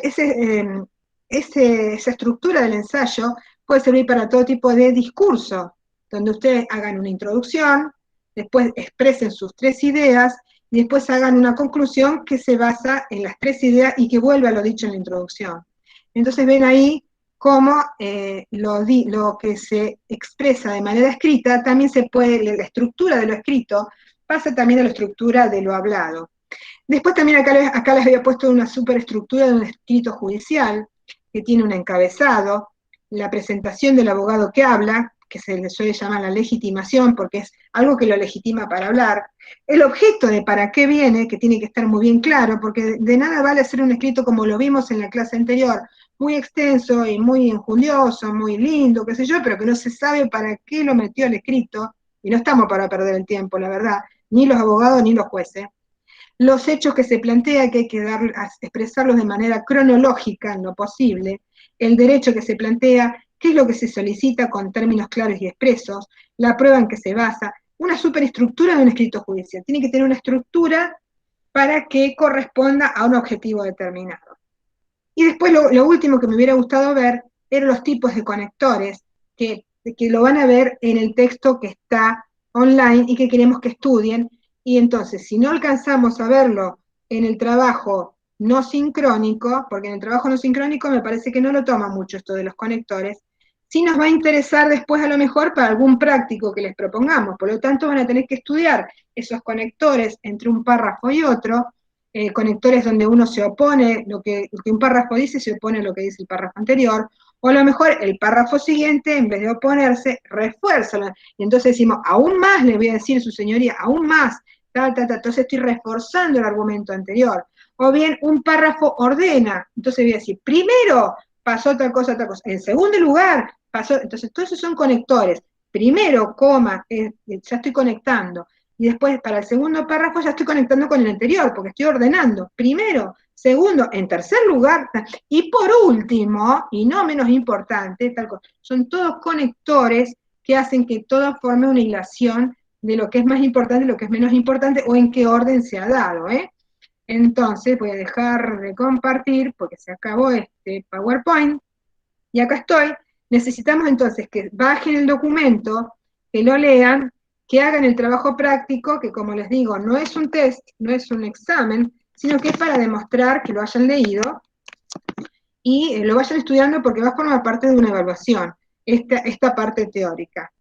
estructura del ensayo puede servir para todo tipo de discurso, donde ustedes hagan una introducción, después expresen sus 3 ideas, y después hagan una conclusión que se basa en las 3 ideas y que vuelve a lo dicho en la introducción. Entonces ven ahí cómo lo que se expresa de manera escrita también se puede, la estructura de lo escrito pasa también a la estructura de lo hablado. Después también acá les había puesto una superestructura de un escrito judicial, que tiene un encabezado, la presentación del abogado que habla, que se le suele llamar la legitimación, porque es algo que lo legitima para hablar, el objeto de para qué viene, que tiene que estar muy bien claro, porque de nada vale hacer un escrito como lo vimos en la clase anterior, muy extenso y muy enjulioso, muy lindo, qué sé yo, pero que no se sabe para qué lo metió el escrito, y no estamos para perder el tiempo, la verdad, ni los abogados ni los jueces. Los hechos que se plantea, que hay que expresarlos de manera cronológica en lo posible, el derecho que se plantea, qué es lo que se solicita con términos claros y expresos, la prueba en que se basa, una superestructura de un escrito judicial. Tiene que tener una estructura para que corresponda a un objetivo determinado. Y después lo último que me hubiera gustado ver eran los tipos de conectores, que lo van a ver en el texto que está online y que queremos que estudien. Y entonces, si no alcanzamos a verlo en el trabajo no sincrónico, porque en el trabajo no sincrónico me parece que no lo toma mucho esto de los conectores, sí nos va a interesar después a lo mejor para algún práctico que les propongamos. Por lo tanto, van a tener que estudiar esos conectores entre un párrafo y otro, conectores donde uno se opone, lo que un párrafo dice se opone a lo que dice el párrafo anterior, o a lo mejor el párrafo siguiente, en vez de oponerse, refuerza. Y entonces decimos, aún más le voy a decir su señoría, aún más, entonces estoy reforzando el argumento anterior. O bien un párrafo ordena, entonces voy a decir, primero pasó tal cosa, en segundo lugar pasó, entonces todos esos son conectores. Primero, coma, ya estoy conectando. Y después, para el segundo párrafo, ya estoy conectando con el anterior, porque estoy ordenando. Primero, segundo, en tercer lugar, y por último, y no menos importante, son todos conectores que hacen que todo forme una hilación de lo que es más importante y lo que es menos importante, o en qué orden se ha dado, Entonces, voy a dejar de compartir, porque se acabó este PowerPoint, y acá estoy. Necesitamos entonces que bajen el documento, que lo lean, que hagan el trabajo práctico, que como les digo, no es un test, no es un examen, sino que es para demostrar que lo hayan leído y lo vayan estudiando porque va a formar parte de una evaluación, esta parte teórica.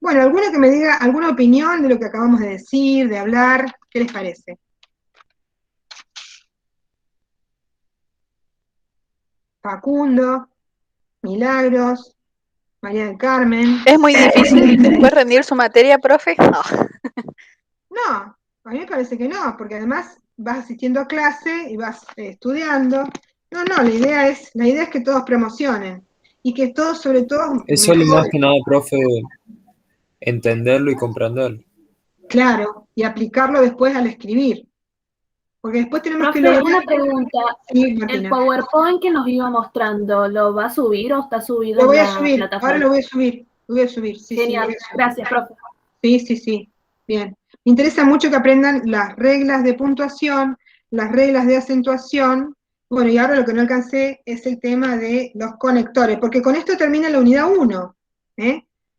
Bueno, ¿alguno que me diga alguna opinión de lo que acabamos de decir, de hablar? ¿Qué les parece? Facundo, Milagros, María del Carmen. ¿Es muy difícil después rendir su materia, profe? No. No, a mí me parece que no, porque además vas asistiendo a clase y vas estudiando. No, la idea es que todos promocionen y que todos, sobre todo... Es solo más que nada, profe, entenderlo y comprenderlo. Claro, y aplicarlo después al escribir. Porque después tenemos profe, que lograr... una pregunta. Sí, ¿El PowerPoint que nos iba mostrando, lo va a subir o está subido lo voy en a la subir, plataforma? ahora lo voy a subir. Sí, genial, sí, gracias, profe. Sí, bien. Me interesa mucho que aprendan las reglas de puntuación, las reglas de acentuación. Bueno, y ahora lo que no alcancé es el tema de los conectores, porque con esto termina la unidad 1.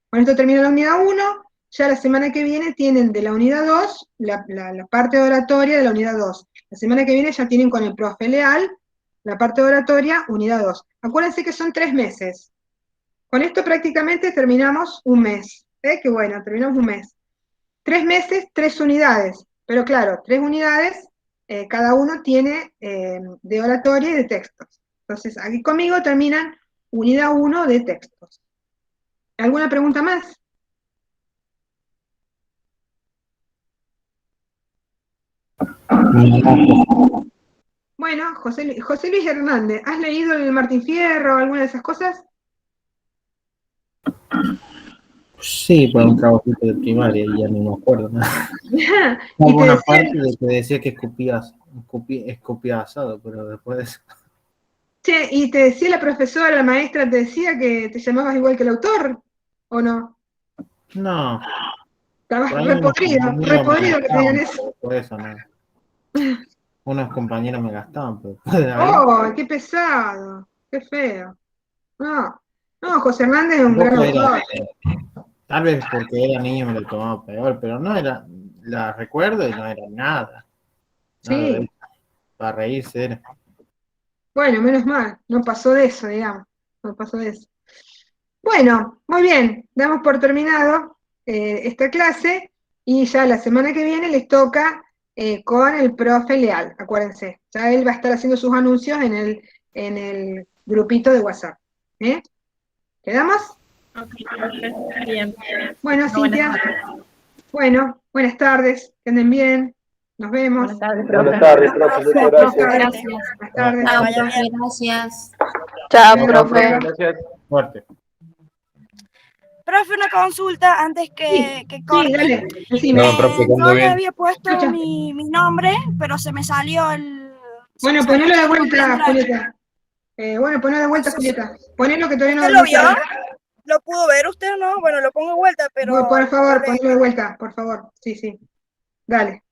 Con esto termina la unidad 1, ya la semana que viene tienen de la unidad 2, la parte de oratoria de la unidad 2. La semana que viene ya tienen con el profe Leal la parte de oratoria, unidad 2. Acuérdense que son 3 meses. Con esto prácticamente terminamos un mes. Qué bueno, terminamos un mes. 3 meses, 3 unidades. Pero claro, 3 unidades, cada uno tiene de oratoria y de textos. Entonces, aquí conmigo terminan unidad 1 de textos. ¿Alguna pregunta más? Bueno, José Luis Hernández, ¿has leído el Martín Fierro o alguna de esas cosas? Sí, para un trabajito de primaria y ya no me acuerdo nada. Hubo una parte de que decía que escupía asado, pero después de eso... Che, ¿y te decía la profesora, la maestra, te decía que te llamabas igual que el autor? ¿O no? No. Estabas repodrido que te digan eso. Por eso no. Unos compañeros me gastaban, pero... ¡Oh, qué pesado! ¡Qué feo! No, José Hernández es un gran autor. Tal vez porque era niño me lo tomaba peor, pero no era... la recuerdo y no era nada. Sí. Para reírse era. Bueno, menos mal, no pasó de eso, digamos. No pasó de eso. Bueno, muy bien, damos por terminado esta clase y ya la semana que viene les toca con el profe Leal, acuérdense. Ya él va a estar haciendo sus anuncios en el grupito de WhatsApp. ¿Quedamos? Ok, bien. Bueno, Cintia. Bueno, buenas tardes, que anden bien. Nos vemos. Buenas tardes, profe. Muchas gracias. Buenas tardes. Gracias. Chao, profe. Gracias. Fuerte. Profe, una consulta antes que corte. Sí, dale. No, profe, Yo ¿cómo le bien? había puesto mi nombre, pero se me salió el... Bueno, ponelo de vuelta, Julieta. Ponelo de vuelta, Julieta. Ponelo que todavía no ¿Usted lo vio? sale. ¿Lo pudo ver usted o no? Bueno, lo pongo de vuelta, pero... Por favor, ponelo de vuelta, por favor. Sí. Dale.